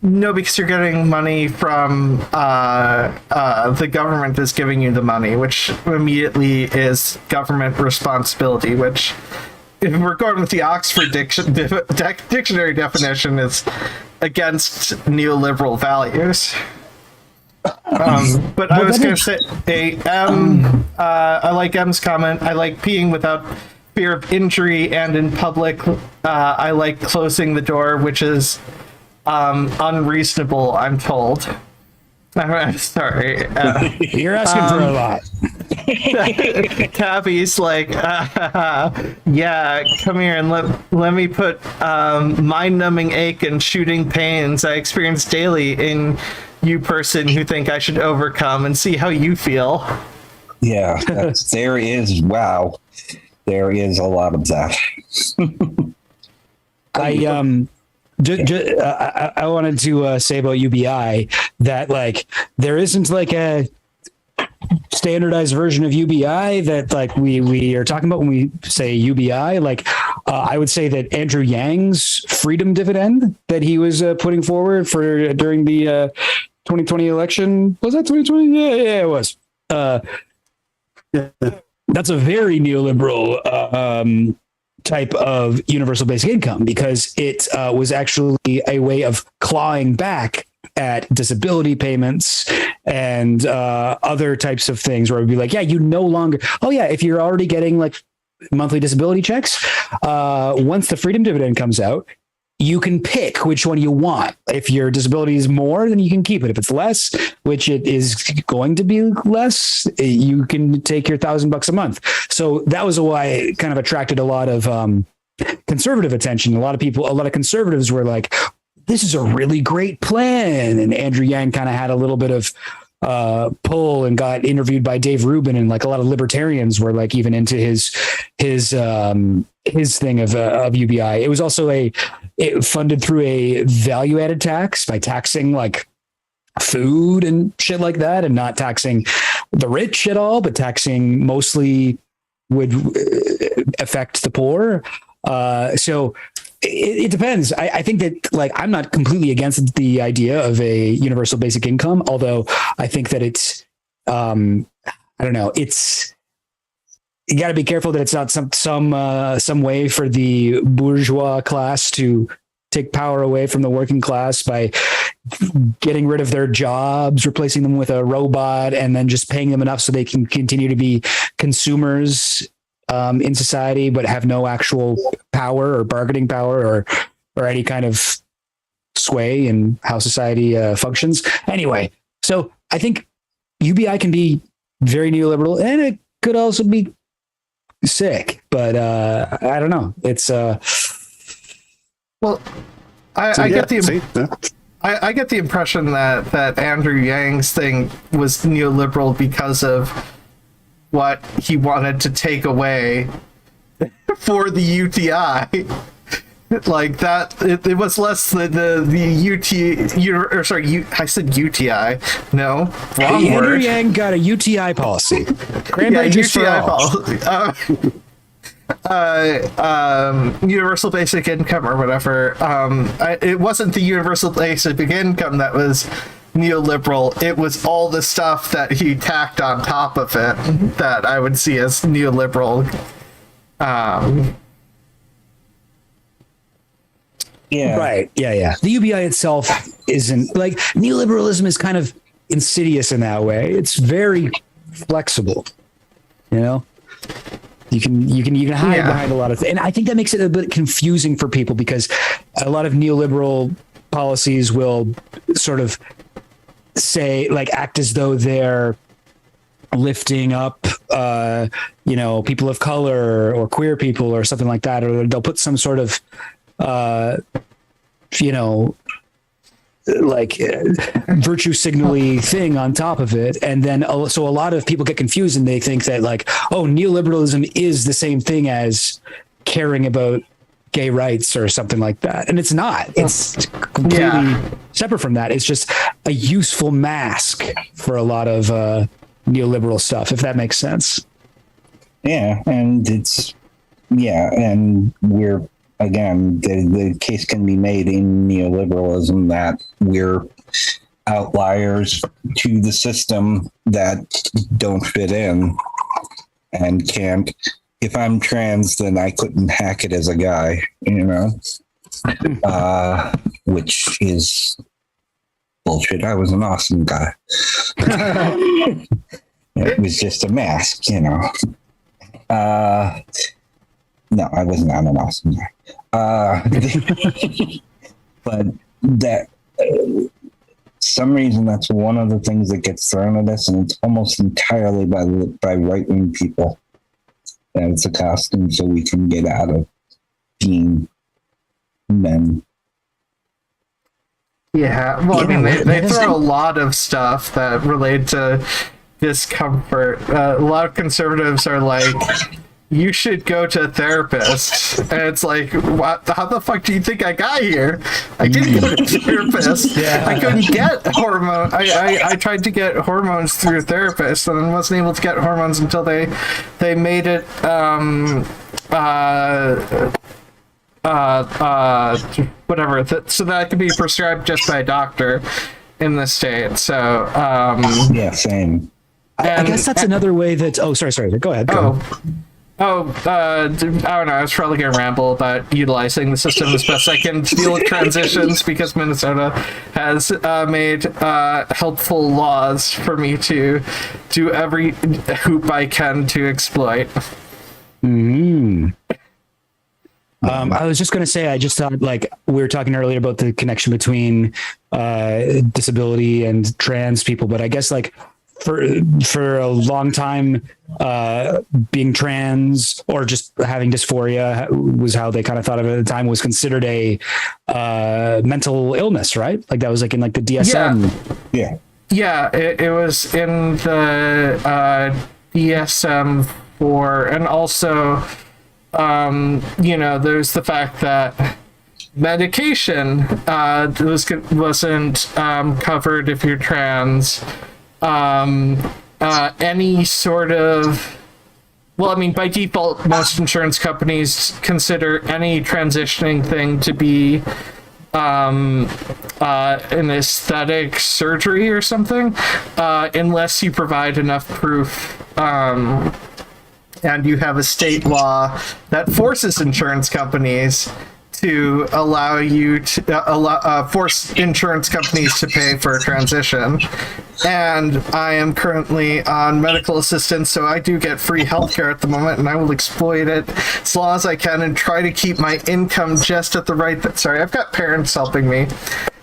no, because you're getting money from the government is giving you the money, which immediately is government responsibility, which, if we're going with the Oxford dictionary definition, is against neoliberal values. But I was going to say, I like M's comment. I like peeing without fear of injury, and in public, I like closing the door, which is unreasonable, I'm told. I'm sorry. You're asking for a lot. Tabby's like, yeah, come here and let me put mind-numbing ache and shooting pains I experience daily in you, person who think I should overcome, and see how you feel. Yeah, there is a lot of that. I wanted to say about UBI that like there isn't like a standardized version of UBI that like we are talking about when we say UBI. Like I would say that Andrew Yang's freedom dividend that he was putting forward for during the 2020 election, was that 2020? Yeah, it was. That's a very neoliberal type of universal basic income, because it was actually a way of clawing back at disability payments and other types of things where it would be like, yeah, you no longer, oh yeah, if you're already getting like monthly disability checks, once the freedom dividend comes out, you can pick which one you want. If your disability is more, then you can keep it. If it's less, which it is going to be less, you can take your $1,000 a month. So that was why it kind of attracted a lot of conservative attention. A lot of conservatives were like, this is a really great plan. And Andrew Yang kind of had a little bit of pull and got interviewed by Dave Rubin, and like a lot of libertarians were like even into his thing of UBI. It was also funded through a value added tax by taxing like food and shit like that, and not taxing the rich at all, but taxing mostly would affect the poor. So it depends. I think that like I'm not completely against the idea of a universal basic income, although I think that it's I don't know, it's, you got to be careful that it's not some way for the bourgeois class to take power away from the working class by getting rid of their jobs, replacing them with a robot, and then just paying them enough so they can continue to be consumers in society, but have no actual power or bargaining power or any kind of sway in how society functions. Anyway, so I think UBI can be very neoliberal, and it could also be sick, but I don't know. It's well, I get the impression that Andrew Yang's thing was neoliberal because of what he wanted to take away for the UTI. Like that, it was less the I said UTI. No, wrong word. Andrew Yang got a UTI policy. Cranberry juice for all. Universal basic income or whatever. It wasn't the universal basic income that was neoliberal. It was all the stuff that he tacked on top of it that I would see as neoliberal. Yeah. Right. Yeah. The UBI itself isn't like, neoliberalism is kind of insidious in that way. It's very flexible. You know, you can hide behind a lot of things. And I think that makes it a bit confusing for people, because a lot of neoliberal policies will sort of say, like, act as though they're lifting up, people of color or queer people or something like that, or they'll put some sort of virtue signally thing on top of it. And then so a lot of people get confused and they think that like, oh, neoliberalism is the same thing as caring about gay rights or something like that. And it's not. It's completely separate from that. It's just a useful mask for a lot of neoliberal stuff, if that makes sense. Yeah, and and we're, again, the case can be made in neoliberalism that we're outliers to the system that don't fit in and can't. If I'm trans, then I couldn't hack it as a guy, which is bullshit. I was an awesome guy. It was just a mask, No, I was not an awesome guy. But that, some reason, that's one of the things that gets thrown at us, and it's almost entirely by right-wing people. And it's a costume so we can get out of being men. Yeah, well, I mean, they throw a lot of stuff that relate to discomfort. A lot of conservatives are like, you should go to a therapist. And it's like, what? How the fuck do you think I got here? I didn't go to a therapist. I couldn't get hormone. I tried to get hormones through a therapist and wasn't able to get hormones until they made it whatever, so that it could be prescribed just by a doctor in the state. So yeah, same. I guess that's another way that. Oh, sorry. Go ahead. I don't know. I was probably going to ramble about utilizing the system as best I can to deal with transitions because Minnesota has made helpful laws for me to do every hoop I can to exploit. I was just going to say, I just thought, like, we were talking earlier about the connection between disability and trans people, but I guess, like, for a long time, being trans or just having dysphoria was how they kind of thought of it at the time, was considered a mental illness, right? Like, that was like in like the DSM. Yeah, it was in the DSM 4, and also, there's the fact that medication wasn't covered if you're trans. Any sort of, well, I mean, by default, most insurance companies consider any transitioning thing to be an aesthetic surgery or something, unless you provide enough proof, and you have a state law that forces insurance companies to allow you to force insurance companies to pay for a transition. And I am currently on medical assistance, so I do get free healthcare at the moment, and I will exploit it as long as I can and try to keep my income just at the right. Sorry, I've got parents helping me,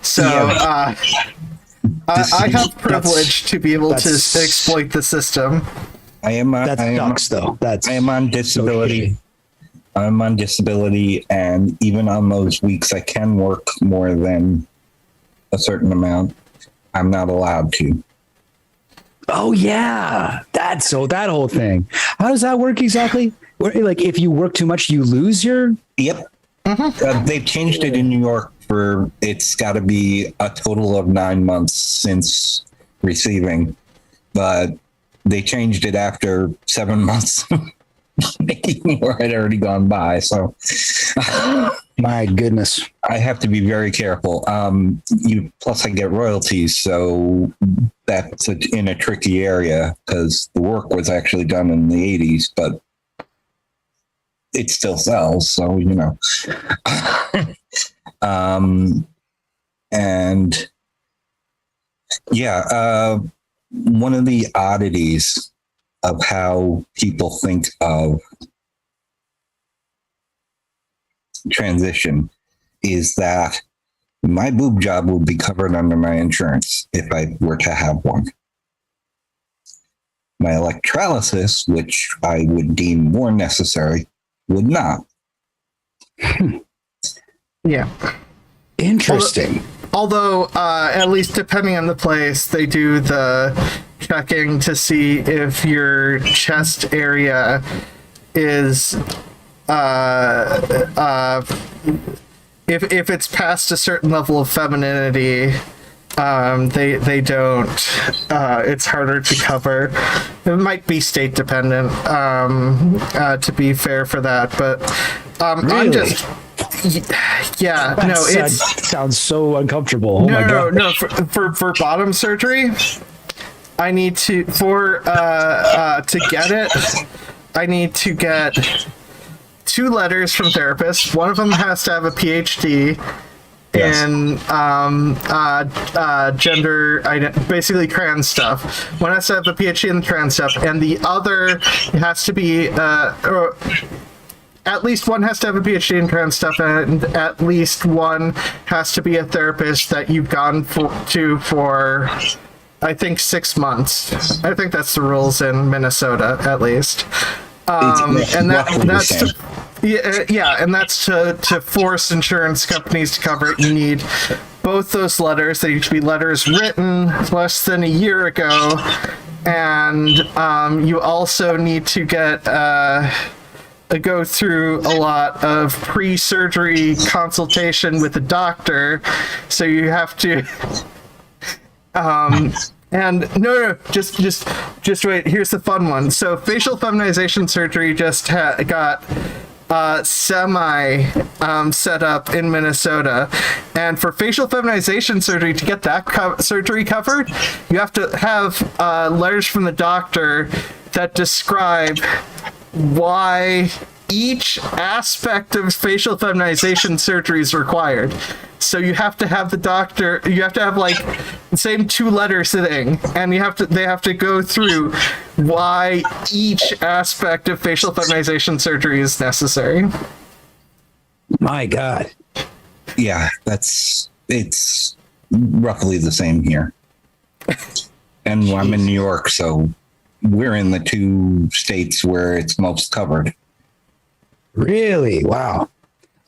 so I have privilege to be able to exploit the system. I am. That sucks, though. I am on disability. So I'm on disability, and even on those weeks I can work more than a certain amount, I'm not allowed to. oh yeah, that whole thing. How does that work exactly? Like, if you work too much, you lose your. Yep. They've changed it in New York for it's got to be a total of 9 months since receiving, but they changed it after 7 months. More had already gone by, so My goodness. I have to be very careful. Plus I get royalties, so that's in a tricky area because the work was actually done in the 80s, but it still sells, so and yeah, one of the oddities of how people think of transition is that my boob job would be covered under my insurance if I were to have one. My electrolysis, which I would deem more necessary, would not. Yeah. Interesting. Although, at least depending on the place, they do the checking to see if your chest area is, if it's past a certain level of femininity, they don't. It's harder to cover. It might be state dependent, to be fair for that, but Really? I'm just. Yeah, no, That it's sounds so uncomfortable. Oh my God. no. For bottom surgery, I need to get it. I need to get 2 letters from therapists. One of them has to have a PhD in gender, basically trans stuff. One has to have a PhD in trans stuff, and the other has to be. At least one has to have a PhD in trans stuff, and at least one has to be a therapist that you've gone for, I think, 6 months. I think that's the rules in Minnesota, at least. And that's to force insurance companies to cover it. You need both those letters. They need to be letters written less than a year ago, and you also need to get. Go through a lot of pre-surgery consultation with the doctor, so you have to and no, just wait, here's the fun one. So facial feminization surgery just got semi set up in Minnesota, and for facial feminization surgery, to get that surgery covered, you have to have letters from the doctor that describe why each aspect of facial feminization surgery is required. So you have to have the doctor, you have to have like the same 2-letter thing, and they have to go through why each aspect of facial feminization surgery is necessary. My God. Yeah, it's roughly the same here. And I'm in New York, so we're in the 2 states where it's most covered. Really? Wow.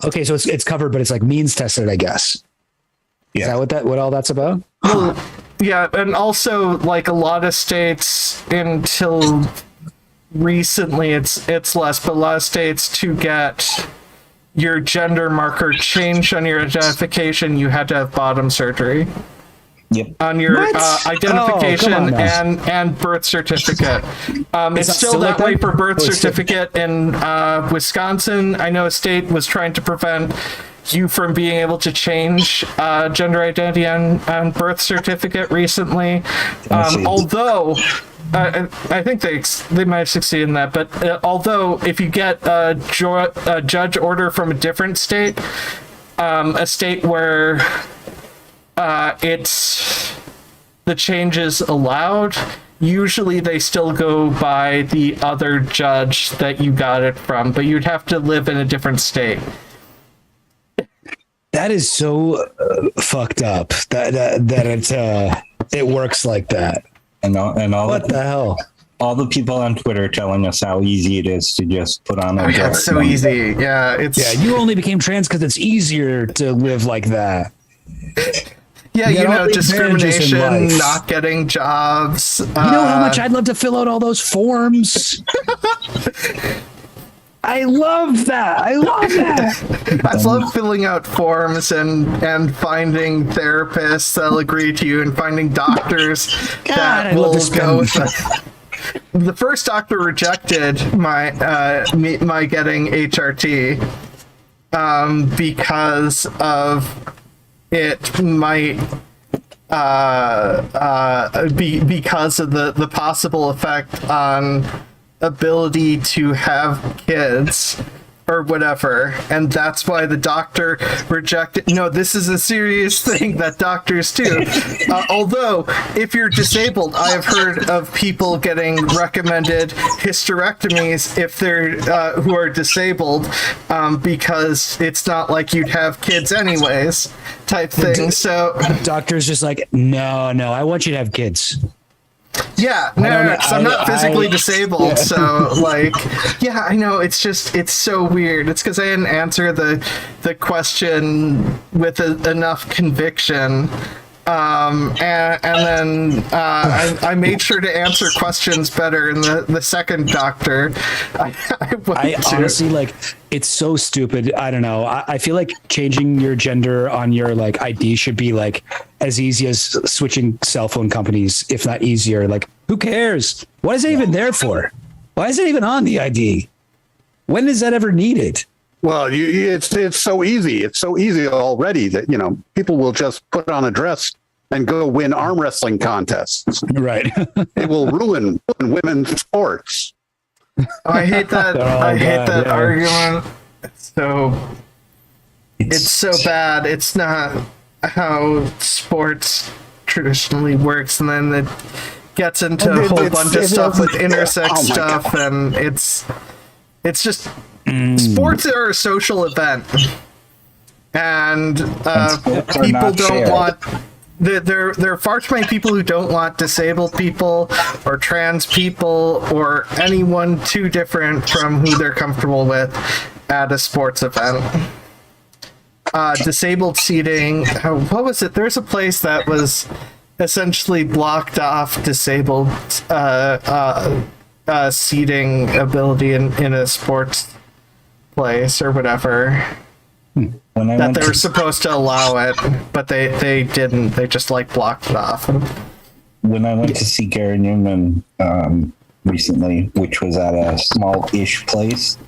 Okay, so it's covered, but it's like means tested, I guess. Yeah. Is that what all that's about? Well, yeah, and also like a lot of states until recently it's less, but a lot of states to get your gender marker changed on your identification, you had to have bottom surgery. Yep. On your identification come on now. and birth certificate. It's that still still that like way that? for birth Oh, it's still- certificate in Wisconsin. I know a state was trying to prevent you from being able to change gender identity on birth certificate recently. Although I think they might have succeeded in that, but although if you get a judge order from a different state, a state where it's the changes allowed, usually they still go by the other judge that you got it from, but you'd have to live in a different state. That is so fucked up that it works like that. And all What the hell? all the people on Twitter telling us how easy it is to just put on a It's so easy. Yeah, Yeah, you only became trans because it's easier to live like that. Yeah, You you got all know, the advantages in discrimination, life. not getting jobs. You know how much I'd love to fill out all those forms? I love that. I love that. I love filling out forms and finding therapists that'll agree to you and finding doctors that I love will to go with spend- it. The first doctor rejected my getting HRT because of it might because of the possible effect on ability to have kids or whatever, and that's why the doctor rejected. No, this is a serious thing that doctors do. Although, if you're disabled, I have heard of people getting recommended hysterectomies if they're who are disabled, because it's not like you'd have kids anyways, type thing. So, Doctor's just like, no, I want you to have kids. yeah, don't no, know. 'cause I'm not physically disabled, yeah. so like, yeah, I know. It's so weird. It's because I didn't answer the question with enough conviction, and then I made sure to answer questions better in the second doctor. I went I to. honestly, like, it's so stupid. I don't know. I feel like changing your gender on your like ID should be like as easy as switching cell phone companies, if not easier. Like, who cares? What is it even there for? Why is it even on the ID? When is that ever needed? Well, it's so easy. It's so easy already that, people will just put on a dress and go win arm wrestling contests. Right. It will ruin women's sports. I hate that. I hate God, that yeah. argument. It's so bad. It's not how sports traditionally works, and then it gets into a whole bunch of stuff with intersex Oh my stuff, and it's just sports are a social event, and sports are people not don't shared. want. There are far too many people who don't want disabled people or trans people or anyone too different from who they're comfortable with at a sports event. Disabled seating. What was it? There's a place that was essentially blocked off disabled seating ability in a sports place or whatever. When I That went they were to, supposed to allow it, but they didn't. They just like blocked it off. when I went to see Gary Newman recently, which was at a small-ish place,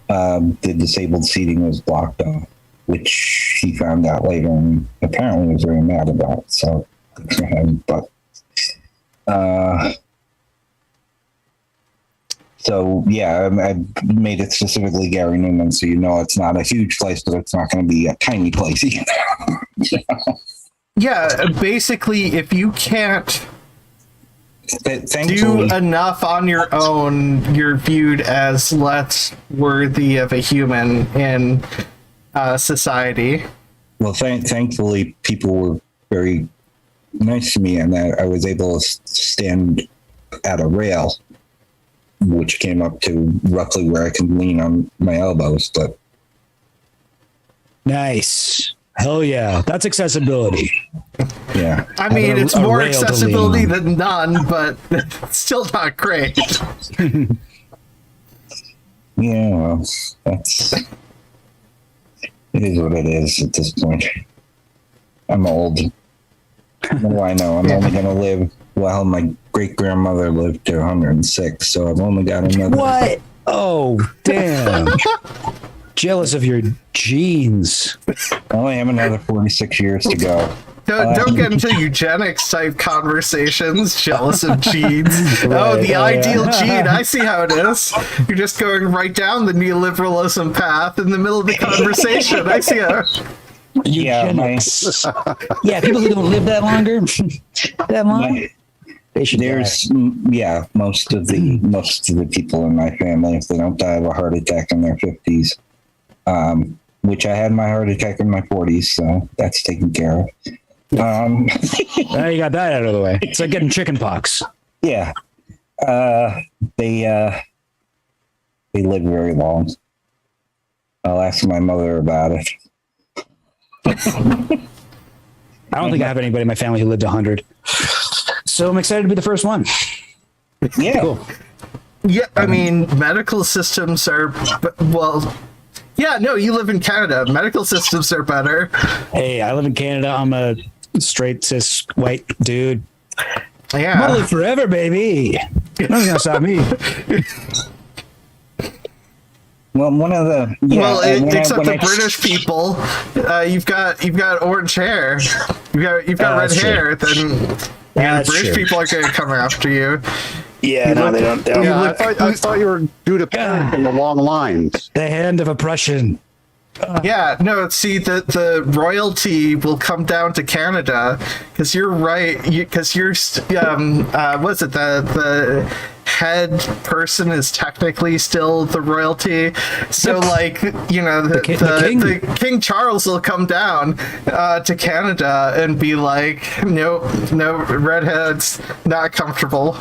the disabled seating was blocked off, which he found out later and apparently was very mad about. So good for him. But So yeah, I made it specifically Gary Newman, so it's not a huge place, but it's not going to be a tiny place either. Yeah, basically, if you can't Thankfully, do enough on your own, you're viewed as less worthy of a human in society. well, thankfully, people were very nice to me, and that I was able to stand at a rail, which came up to roughly where I could lean on my elbows. But Nice. Hell yeah. That's accessibility. yeah, I mean, it's a more rail to lean accessibility on. than none, but it's still not great. yeah, well, it is what it is at this point. I'm old. What do I know? I'm only going to live. Well, my great grandmother lived to 106, so I've only got another. What? Oh, damn. Jealous of your genes. I only have another 46 years to go. Don't get into eugenics type conversations. Jealous of genes. Oh, the Right, ideal gene. I see how it is. You're just going right down the neoliberalism path in the middle of the conversation. I see how. Yeah, Eugenics. Yeah, people who don't live that longer, that long, they should die. There's most of the people in my family, if they don't die of a heart attack in their 50s, which I had my heart attack in my 40s, so that's taken care of. Now you got that out of the way. It's like getting chicken pox. Yeah, they live very long. I'll ask my mother about it. I don't think I have anybody in my family who lived 100. So I'm excited to be the first one. Yeah. Cool. Yeah, I mean, medical systems are, well, yeah, no, you live in Canada. Medical systems are better. Hey, I live in Canada. I'm a straight cis white dude. I'm gonna Yeah. live forever, baby. Nothing's gonna stop me. Well, one of the Well, except when the I- British people, you've got orange hair, you've got red that's true. hair. Then That's British true. people are going to come after you. Yeah, no, they don't. Yeah, I thought you were due to parent in the long lines. The hand of oppression. Yeah, no. See, the royalty will come down to Canada because you're right. Because what's it? The head person is technically still the royalty. So, like, the King Charles will come down to Canada and be like, no, redheads, not comfortable.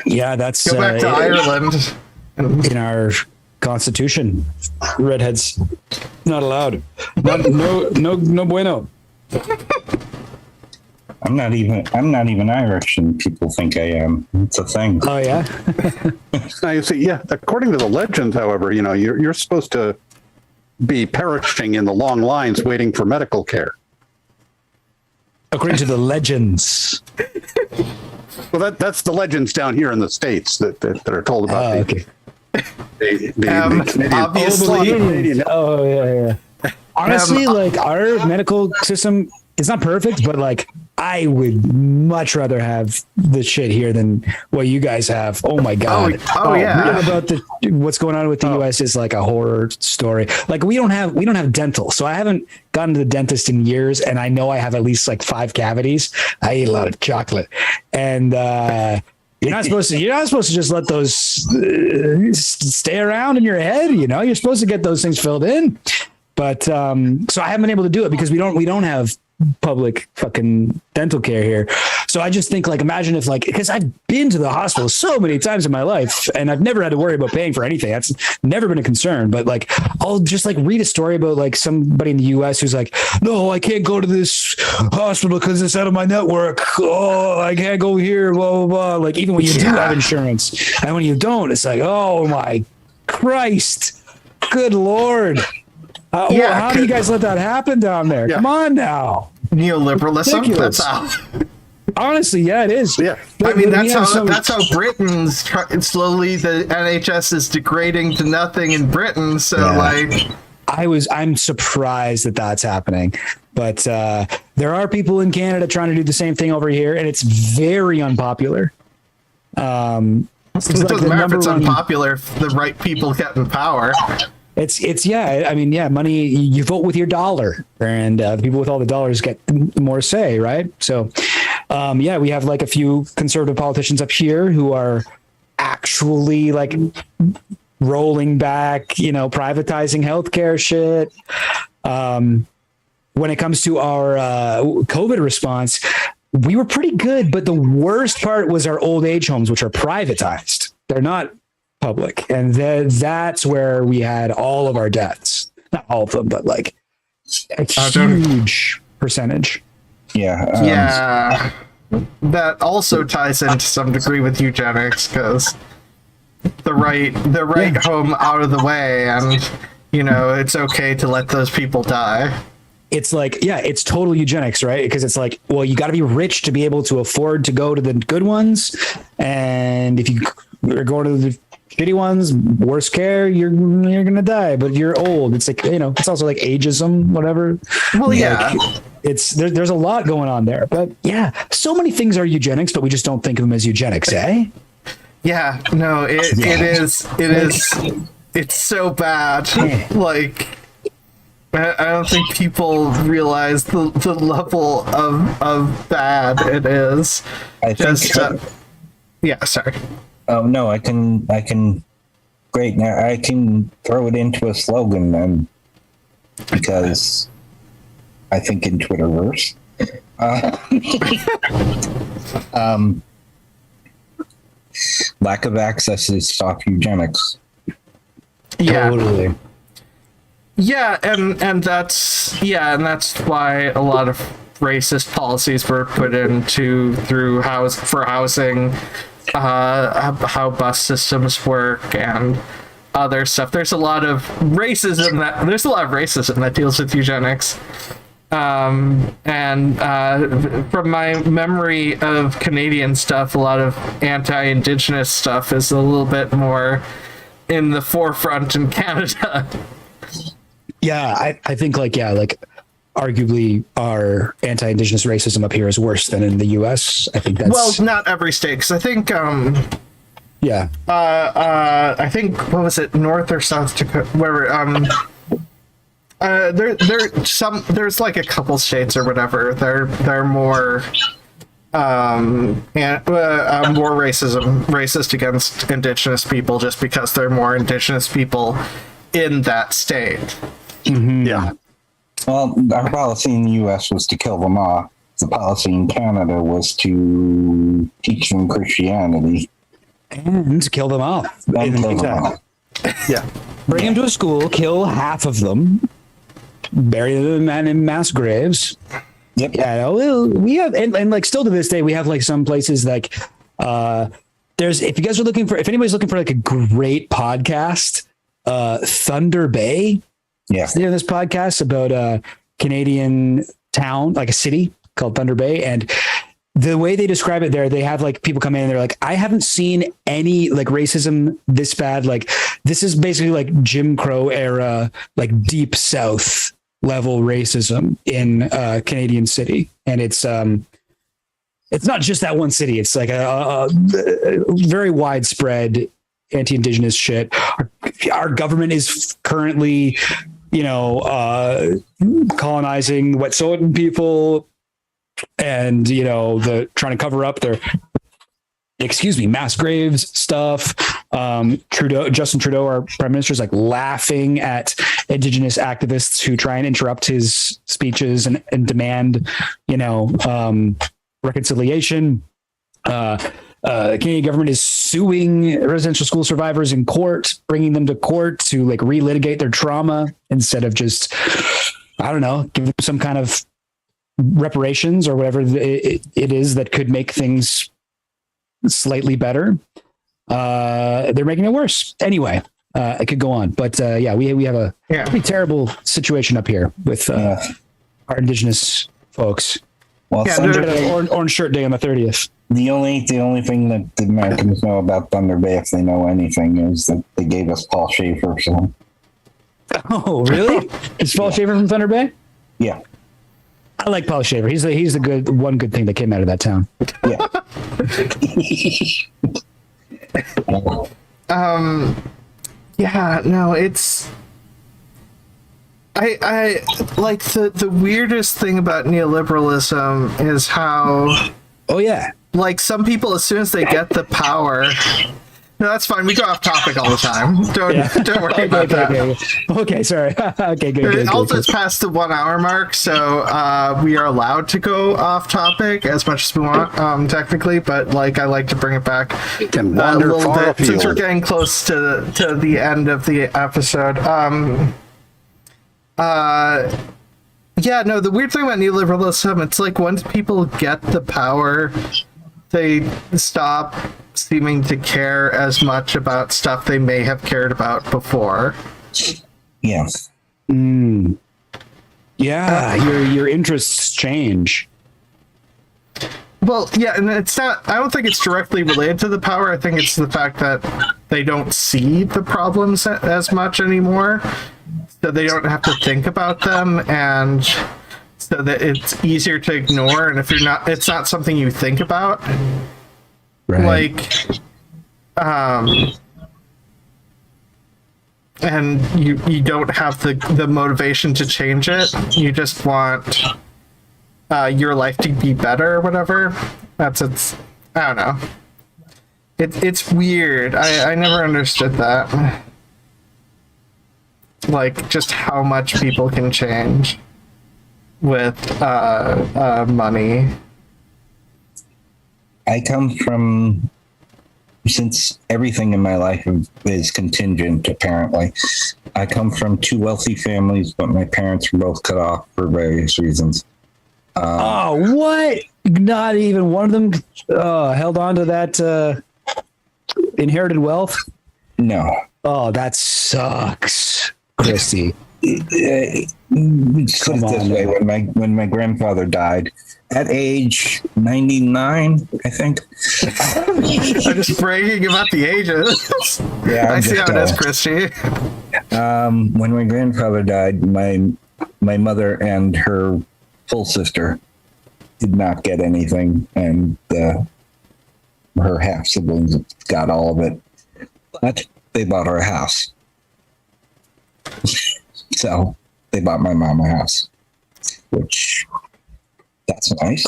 Yeah, that's Go back to Ireland. in our constitution. Redheads not allowed. No bueno. I'm not even Irish, and people think I am. It's a thing. Oh yeah. Now you see, yeah. According to the legends, however, you're supposed to be perishing in the long lines, waiting for medical care. According to the legends. Well, that's the legends down here in the States that are told about. Oh, okay. Obviously, Oh yeah. Honestly, like our medical system is not perfect, but like I would much rather have the shit here than what you guys have. Oh my god. Oh, yeah. Reading about what's going on with the US is like a horror story. Like we don't have dental. So I haven't gone to the dentist in years, and I know I have at least like 5 cavities. I eat a lot of chocolate. And you're not supposed to just let those stay around in your head, You're supposed to get those things filled in. But so I haven't been able to do it because we don't have public fucking dental care here. So I just think, like, imagine if, like, because I've been to the hospital so many times in my life and I've never had to worry about paying for anything. That's never been a concern. But like, I'll just like read a story about like somebody in the US who's like, no, I can't go to this hospital because it's out of my network. Oh, I can't go here, blah, blah, blah. Like, even when you do have insurance, and when you don't, it's like, oh my Christ, good Lord. How do you guys let that happen down there? Yeah. Come on now. neoliberalism. Ridiculous. That's how. Honestly, yeah, it is. Yeah. I mean, We have that's how Britain's slowly the NHS is degrading to nothing in Britain. So like, I'm surprised that that's happening, but there are people in Canada trying to do the same thing over here, and it's very unpopular. It doesn't matter if it's unpopular if the right people get in power. It's yeah. I mean, yeah, money. You vote with your dollar, and the people with all the dollars get more say, right? So, yeah, we have like a few conservative politicians up here who are actually like rolling back, privatizing healthcare shit. When it comes to our COVID response, we were pretty good, but the worst part was our old age homes, which are privatized. They're not public, and that's where we had all of our deaths. Not all of them, but like a huge percentage. Yeah. Yeah. That also ties in to some degree with eugenics, because the right home out of the way, and it's okay to let those people die. It's like, yeah, it's total eugenics, right? Because it's like, well, you got to be rich to be able to afford to go to the good ones, and if you go to the shitty ones, worse care, you're gonna die. But you're old. It's like, it's also like ageism, whatever. Well, yeah, it's there's a lot going on there. But yeah, so many things are eugenics, but we just don't think of them as eugenics, eh? Yeah, no, it is. It's so bad. Like, I don't think people realize the level of bad it is. I think. Yeah, sorry. Oh no, I can. Great, now I can throw it into a slogan then, because I think in Twitterverse. Lack of access is soft eugenics. Yeah. Totally. Yeah, and that's why a lot of racist policies were put into through housing, how bus systems work, and other stuff. There's a lot of racism that deals with eugenics. And from my memory of Canadian stuff, a lot of anti-Indigenous stuff is a little bit more in the forefront in Canada. Yeah, I think arguably our anti-Indigenous racism up here is worse than in the U.S. I think that's... Well, not every state, because I think... yeah. I think, what was it, North or South Dakota, wherever... there's like a couple states or whatever. They're more more racist against Indigenous people just because they're more Indigenous people in that state. Mm-hmm. Yeah. Well, our policy in the U.S. was to kill them off. The policy in Canada was to teach them Christianity And kill them off. and kill them off. Yeah. Bring them to a school, kill half of them, bury them in mass graves. Yep. Yeah, we have, and like still to this day, we have like some places like, if anybody's looking for like a great podcast, Thunder Bay. Yeah. They're this podcast about a Canadian town, like a city called Thunder Bay. And the way they describe it there, they have like people come in and they're like, I haven't seen any like racism this bad. Like this is basically like Jim Crow era, like deep South level racism in a Canadian city. And it's not just that one city. It's like a very widespread anti-Indigenous shit. Our government is currently, colonizing the Wet'suwet'en people, and trying to cover up their mass graves stuff. Justin Trudeau, our prime minister, is like laughing at Indigenous activists who try and interrupt his speeches and demand reconciliation. The Canadian government is suing residential school survivors in court, bringing them to court to like relitigate their trauma instead of just, I don't know, give them some kind of reparations or whatever it is that could make things slightly better. They're making it worse. Anyway, I could go on, but we have a pretty terrible situation up here with our Indigenous folks. Well, Orange Shirt Day on the 30th. The only thing that the Americans know about Thunder Bay, if they know anything, is that they gave us Paul Schaefer. So. Oh, really? Is Paul Schaefer from Thunder Bay? Yeah. I like Paul Schaefer. He's the good thing that came out of that town. Yeah. Yeah, no, it's I like the weirdest thing about neoliberalism is how Oh yeah. like some people, as soon as they get the power, no, that's fine. We go off topic all the time. Don't worry about that. Okay, sorry. Okay, good. It also has passed the 1 hour mark, so we are allowed to go off topic as much as we want, technically. But like, I like to bring it back Can a wander little far bit since we're afield. getting close to the end of the episode. Yeah, no, the weird thing about neoliberalism, it's like once people get the power, they stop seeming to care as much about stuff they may have cared about before. Yeah. Yeah, your interests change. Well, yeah, and it's not, I don't think it's directly related to the power. I think it's the fact that they don't see the problems as much anymore. So they don't have to think about them, and so that it's easier to ignore. And if you're not, it's not something you think about. Right. Like, and you don't have the motivation to change it. You just want your life to be better or whatever. It's I don't know. It's weird. I never understood that. Like just how much people can change with money. I come from, since everything in my life is contingent, apparently, I come from two wealthy families, but my parents were both cut off for various reasons. Oh, what? Not even one of them held on to that inherited wealth? No. Oh, that sucks, Christy. Put it this way, when my grandfather died at age 99, I think. I'm just bragging about the ages. Yeah, I see how it is, Christy. When my grandfather died, my mother and her full sister did not get anything, and her half siblings got all of it. But they bought her a house. So they bought my mom a house, which that's nice.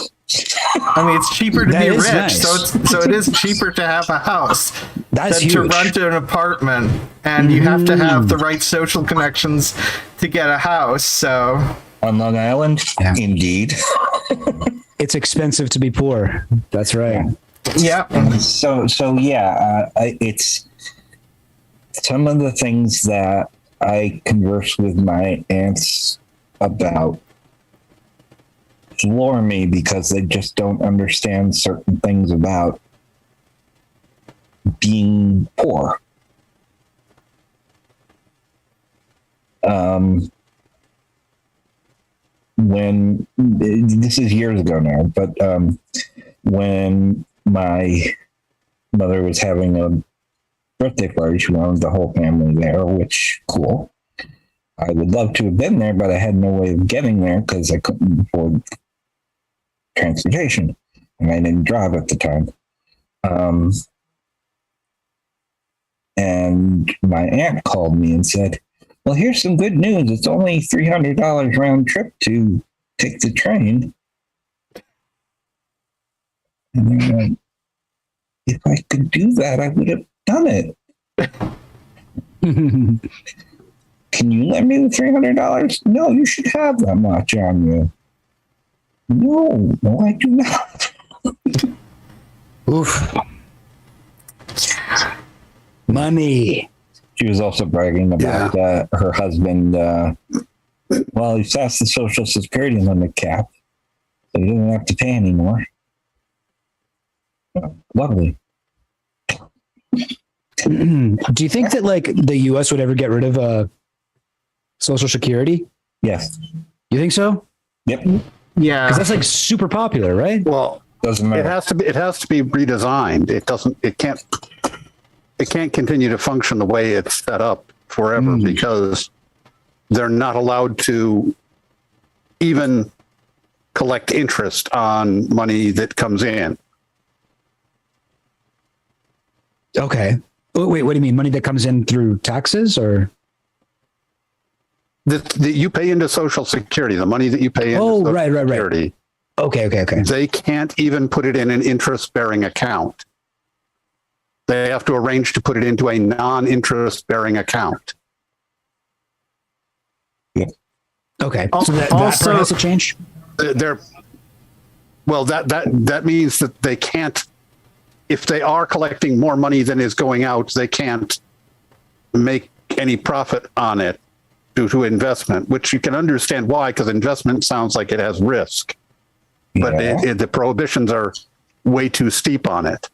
I mean, it's cheaper to That be is rich, nice. so it is cheaper to have a house That's than huge. to rent an apartment, and you have to have the right social connections to get a house. So On Long Island, Yeah. indeed. It's expensive to be poor. That's right. yeah, So yeah, it's some of the things that I converse with my aunts about floor me because they just don't understand certain things about being poor. When this is years ago now, but when my mother was having a birthday party, she wanted the whole family there, which cool. I would love to have been there, but I had no way of getting there because I couldn't afford transportation, and I didn't drive at the time. And my aunt called me and said, well, here's some good news. It's only $300 round trip to take the train. And I'm like, if I could do that, I would have done it. Can you lend me the $300? No, you should have that much on you. No, I do not. Oof. Money. She was also bragging about her husband. Well, he's past the Social Security limit cap, so he doesn't have to pay anymore. Lovely. Do you think that like the U.S. would ever get rid of Social Security? Yes. You think so? Yep. yeah. Because that's like super popular, right? Well, Doesn't matter. it has to be redesigned. It can't continue to function the way it's set up forever because they're not allowed to even collect interest on money that comes in. Okay. Oh, wait, what do you mean? Money that comes in through taxes or? That you pay into Social Security, the money that you pay into Social Security. Okay. They can't even put it in an interest-bearing account. They have to arrange to put it into a non-interest-bearing account. Yeah. Okay. So that part has to change? Well, that means that they can't, if they are collecting more money than is going out, they can't make any profit on it due to investment, which you can understand why, because investment sounds like it has risk. But the prohibitions are way too steep on it.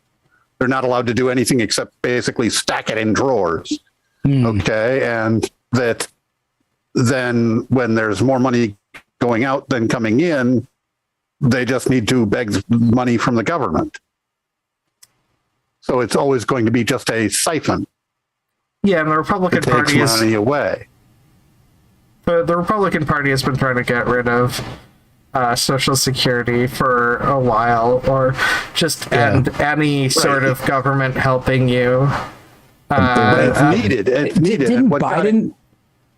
They're not allowed to do anything except basically stack it in drawers. Okay. And that then when there's more money going out than coming in, they just need to beg money from the government. So it's always going to be just a siphon. Yeah, and the Republican Party takes money away. But the Republican Party has been trying to get rid of Social Security for a while, or just end any sort of government helping you. It's needed. It's needed. Didn't Biden?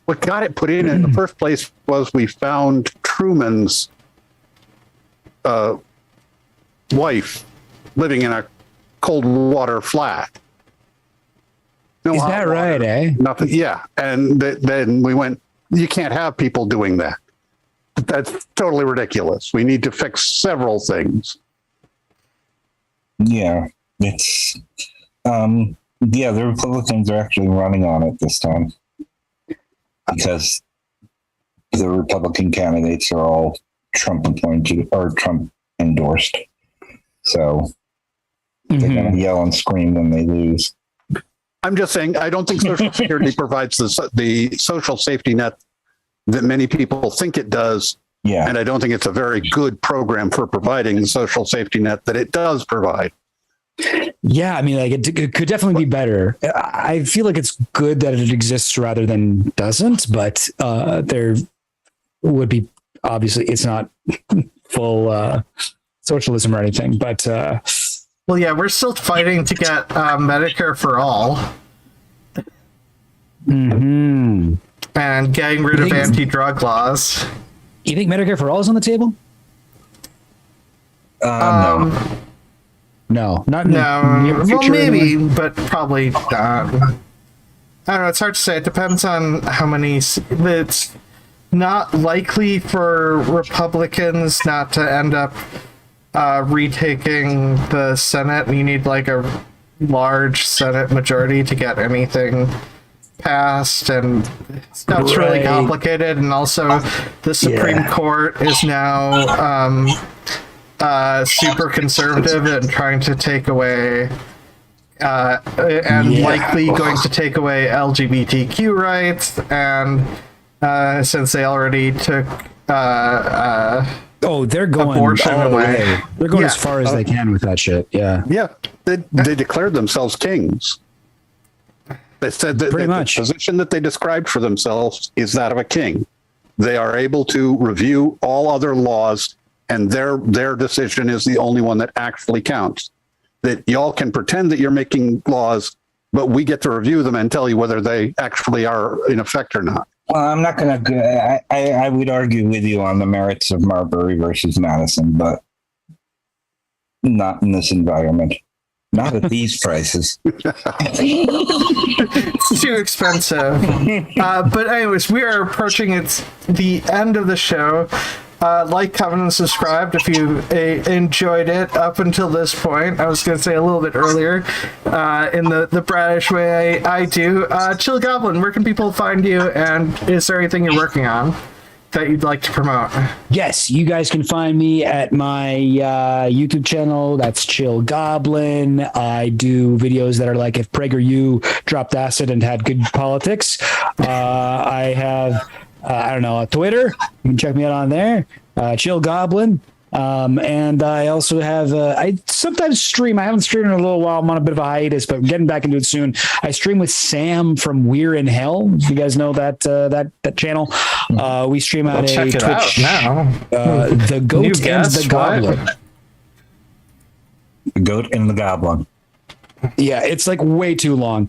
What got it put in the first place was we found Truman's wife living in a cold water flat. No Is hot that water, right, eh? Nothing. Yeah. And then we went, you can't have people doing that. That's totally ridiculous. We need to fix several things. Yeah, it's the Republicans are actually running on it this time because the Republican candidates are all Trump appointed or Trump endorsed. So they're going to yell and scream when they lose. I'm just saying, I don't think Social Security provides the social safety net that many people think it does. Yeah. And I don't think it's a very good program for providing the social safety net that it does provide. Yeah, I mean, like it could definitely be better. I feel like it's good that it exists rather than doesn't, but there would be, obviously, it's not full socialism or anything, but well, yeah, we're still fighting to get Medicare for all. And getting rid of anti-drug laws. You think Medicare for all is on the table? No. No, not No. Well, future maybe, anyway. but probably not. I don't know. It's hard to say. It depends on how many. It's not likely for Republicans not to end up retaking the Senate. You need like a large Senate majority to get anything passed, and stuff's really complicated. And also, the Supreme Court is now super conservative and trying to take away likely going to take away LGBTQ rights, and since they already took they're going abortion all the away. way. They're going as far as they can with that shit. Yeah. They declared themselves kings. They said that Pretty much. the position that they described for themselves is that of a king. They are able to review all other laws, and their decision is the only one that actually counts. That y'all can pretend that you're making laws, but we get to review them and tell you whether they actually are in effect or not. Well, I'm not going to. I would argue with you on the merits of Marbury versus Madison, but not in this environment. Not at these prices. It's too expensive. But anyways, we are approaching the end of the show. Like, comment, and subscribe if you enjoyed it up until this point. I was going to say a little bit earlier in the bratish way I do. Chill Goblin, where can people find you? And is there anything you're working on that you'd like to promote? Yes, you guys can find me at my YouTube channel. That's Chill Goblin. I do videos that are like if PragerU dropped acid and had good politics. I have... I don't know, Twitter. You can check me out on there. Chill Goblin. And I also have, I sometimes stream. I haven't streamed in a little while. I'm on a bit of a hiatus, but I'm getting back into it soon. I stream with Sam from We're in Hell. If you guys know that channel. We stream out a Twitch. Out now. The Goat and the Goblin. The Goat and the Goblin. Yeah, it's like way too long.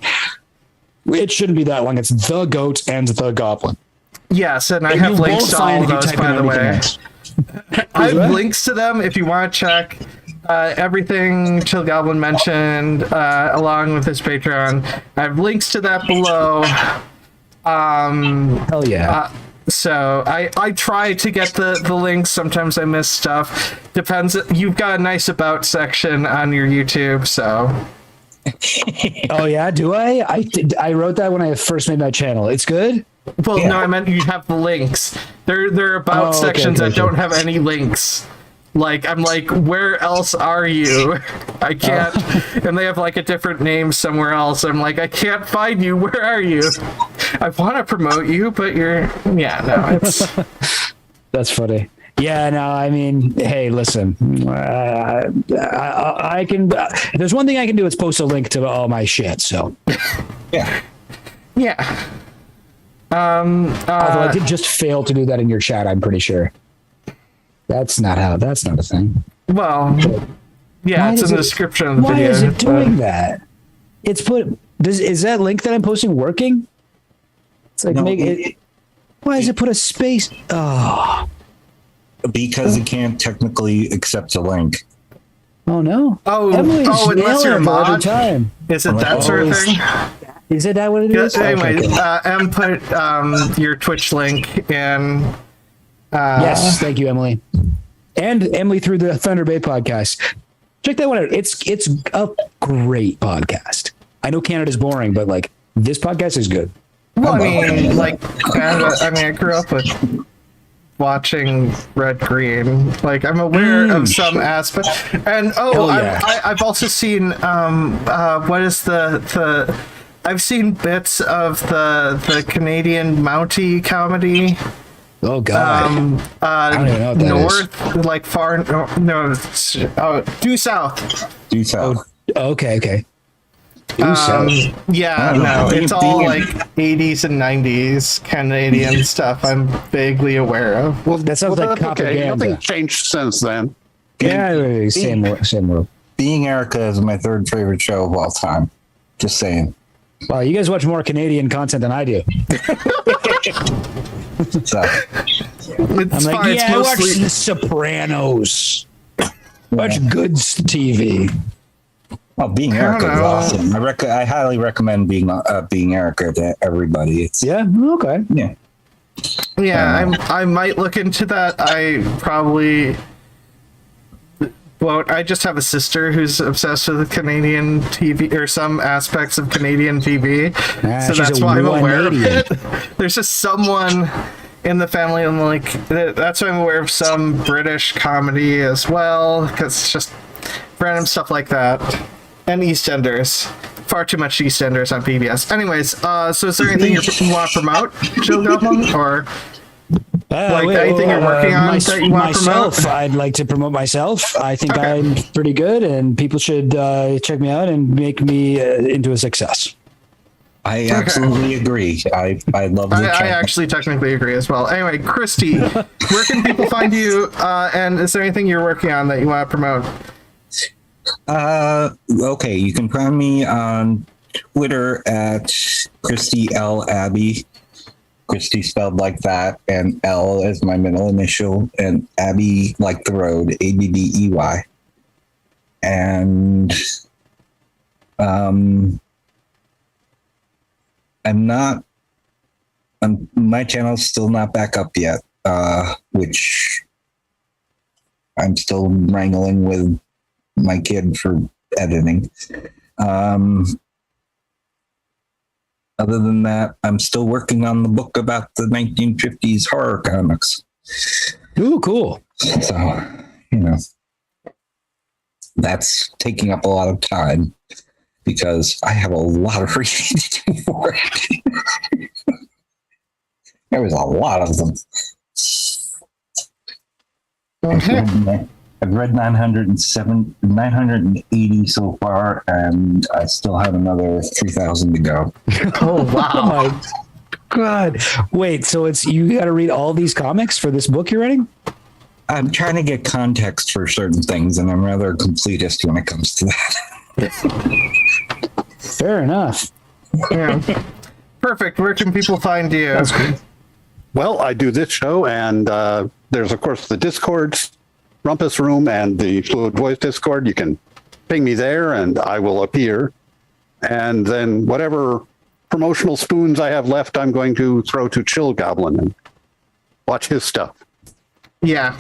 It shouldn't be that long. It's The Goat and The Goblin. Yes, and I And have you'll links both to find all if you those, type by in the way. anything else. I have that? links to them if you want to check everything Chill Goblin mentioned, along with his Patreon. I have links to that below. Hell yeah. So I try to get the links. Sometimes I miss stuff. Depends. You've got a nice about section on your YouTube, so. Oh yeah, do I? I wrote that when I first made my channel. It's good. Well, Yeah. no, I meant you have the links. There are about Oh, okay, sections okay, that don't have any links. Like, I'm like, where else are you? I can't. And they have like a different name somewhere else. I'm like, I can't find you. Where are you? I want to promote you, but you're. Yeah, no, it's. That's funny. Yeah, no, I mean, hey, listen, I can. If there's one thing I can do, it's post a link to all my shit. So, Yeah. Yeah. although I did just fail to do that in your chat, I'm pretty sure. That's not a thing. Well, yeah, Why it's in does the it- description of the Why video. is it but- doing that? It's put. Is that link that I'm posting working? It's like No, make it. Why does it put a space? Oh, Because it can't technically accept a link. oh no. Oh, Emily's unless nailing you're a it every mod? time. Is it that sort of Always. thing? Is it that what it Yeah, is? anyway, Okay, cool. Em put your Twitch link in. Yes, thank you, Emily. And Emily through the Thunder Bay podcast. Check that one out. It's a great podcast. I know Canada's boring, but like this podcast is good. Well, I mean, like, I grew up with watching Red Green. Like, I'm aware of some aspect. And Hell yeah. I've also seen what is the I've seen bits of the Canadian Mountie comedy. Oh God. I don't even know what that north, like far due south. Do so. Okay. Yeah, I don't know. no, it's all Being- like 80s and 90s Canadian stuff. I'm vaguely aware of. Well, That sounds like that's okay. propaganda. Nothing changed since then. Yeah, same world. Being Erica is my third favorite show of all time. Just saying. Wow, you guys watch more Canadian content than I do. So, It's I'm like, fine. It's yeah, I watch mostly The Sopranos. Watch good TV. well, Being Erica is awesome. I highly recommend Being Erica to everybody. It's Yeah. Okay. yeah. yeah. I might look into that. I probably won't. I just have a sister who's obsessed with Canadian TV or some aspects of Canadian TV, so she's that's a why I'm aware of Canadian. it. There's just someone in the family, and like that's why I'm aware of some British comedy as well, because it's just random stuff like that. And EastEnders. Far too much EastEnders on PBS. Anyways, so is there anything you want to promote, Chill Goblin? Or anything you're working on that you want to myself, promote? I'd like to promote myself. I think Okay. I'm pretty good, and people should check me out and make me into a success. I absolutely agree. I love the I actually technically agree as well. Anyway, Christy, where can people find you? And is there anything you're working on that you want to promote? Okay, you can find me on Twitter at Christy L. Abbey. Christy spelled like that, and L is my middle initial, and Abbey like the road, Abbey. And my channel's still not back up yet, which I'm still wrangling with my kid for editing. Other than that, I'm still working on the book about the 1950s horror comics. Ooh, cool. So, that's taking up a lot of time because I have a lot of reading to do for it. There was a lot of them. I've read 980 so far, and I still have another 3,000 to go. Oh, wow. Oh my God. Wait, so you got to read all these comics for this book you're writing? I'm trying to get context for certain things, and I'm rather completist when it comes to that. Fair enough. Yeah. Perfect. Where can people find you? That's good. Well, I do this show, and there's, of course, the Discords, Rumpus Room, and the Fluid Voice Discord. You can ping me there, and I will appear. And then whatever promotional spoons I have left, I'm going to throw to Chill Goblin and watch his stuff. Yeah.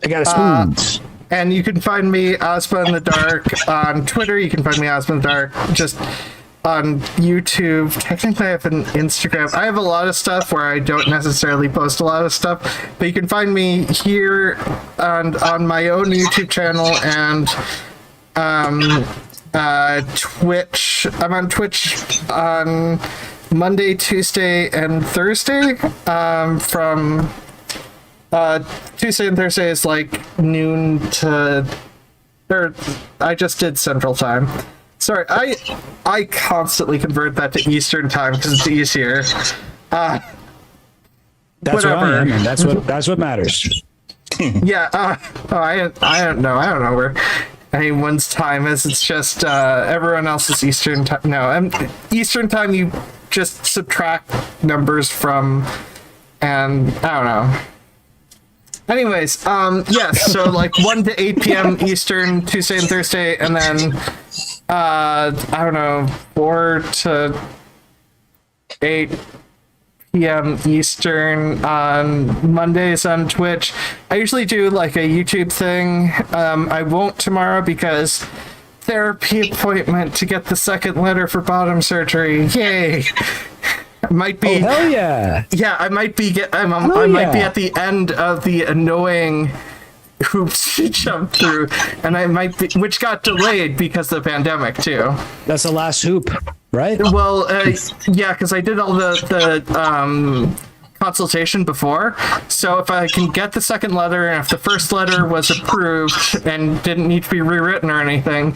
I got a spoons. And you can find me, Ozma In The Dark, on Twitter. You can find me, Ozma In The Dark, just on YouTube. Technically, I have an Instagram. I have a lot of stuff where I don't necessarily post a lot of stuff, but you can find me here on my own YouTube channel and Twitch. I'm on Twitch on Monday, Tuesday, and Thursday. From Tuesday and Thursday is like noon to, or I just did Central Time. Sorry, I constantly convert that to Eastern Time because it's easier. That's whatever. what I am, and that's what matters. Yeah. I don't know where anyone's time is. It's just everyone else's Eastern time. No, Eastern Time. You just subtract numbers from, and I don't know. Anyways, yes, so like 1 to 8 p.m. Eastern, Tuesday and Thursday, and then, I don't know, 4 to 8 p.m. Eastern on Mondays on Twitch. I usually do like a YouTube thing. I won't tomorrow because therapy appointment to get the second letter for bottom surgery. Yay! Might be. Oh, hell yeah! Yeah, I might be. I might be at the end of the annoying hoops to jump through, and I might be, which got delayed because of the pandemic too. That's the last hoop, right? Well, yeah, because I did all the consultation before. So if I can get the second letter, and if the first letter was approved and didn't need to be rewritten or anything,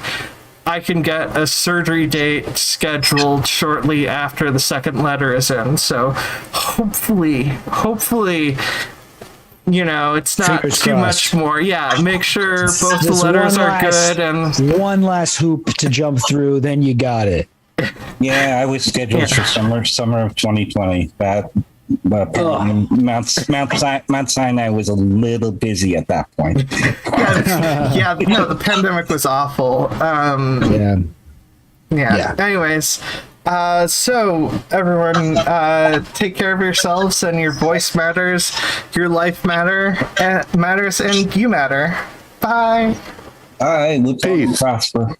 I can get a surgery date scheduled shortly after the second letter is in. So hopefully, you know, it's not Fingers too crossed. much more. Yeah, make sure both the There's letters one are last- good and one last hoop to jump through, then you got it. Yeah, I was scheduled for summer of 2020. But Mount Sinai was a little busy at that point. yeah, no, the pandemic was awful. Yeah. Anyways, so everyone, take care of yourselves, and your voice matters, your life matters, and you matter. Bye. All right, let's Peace. prosper.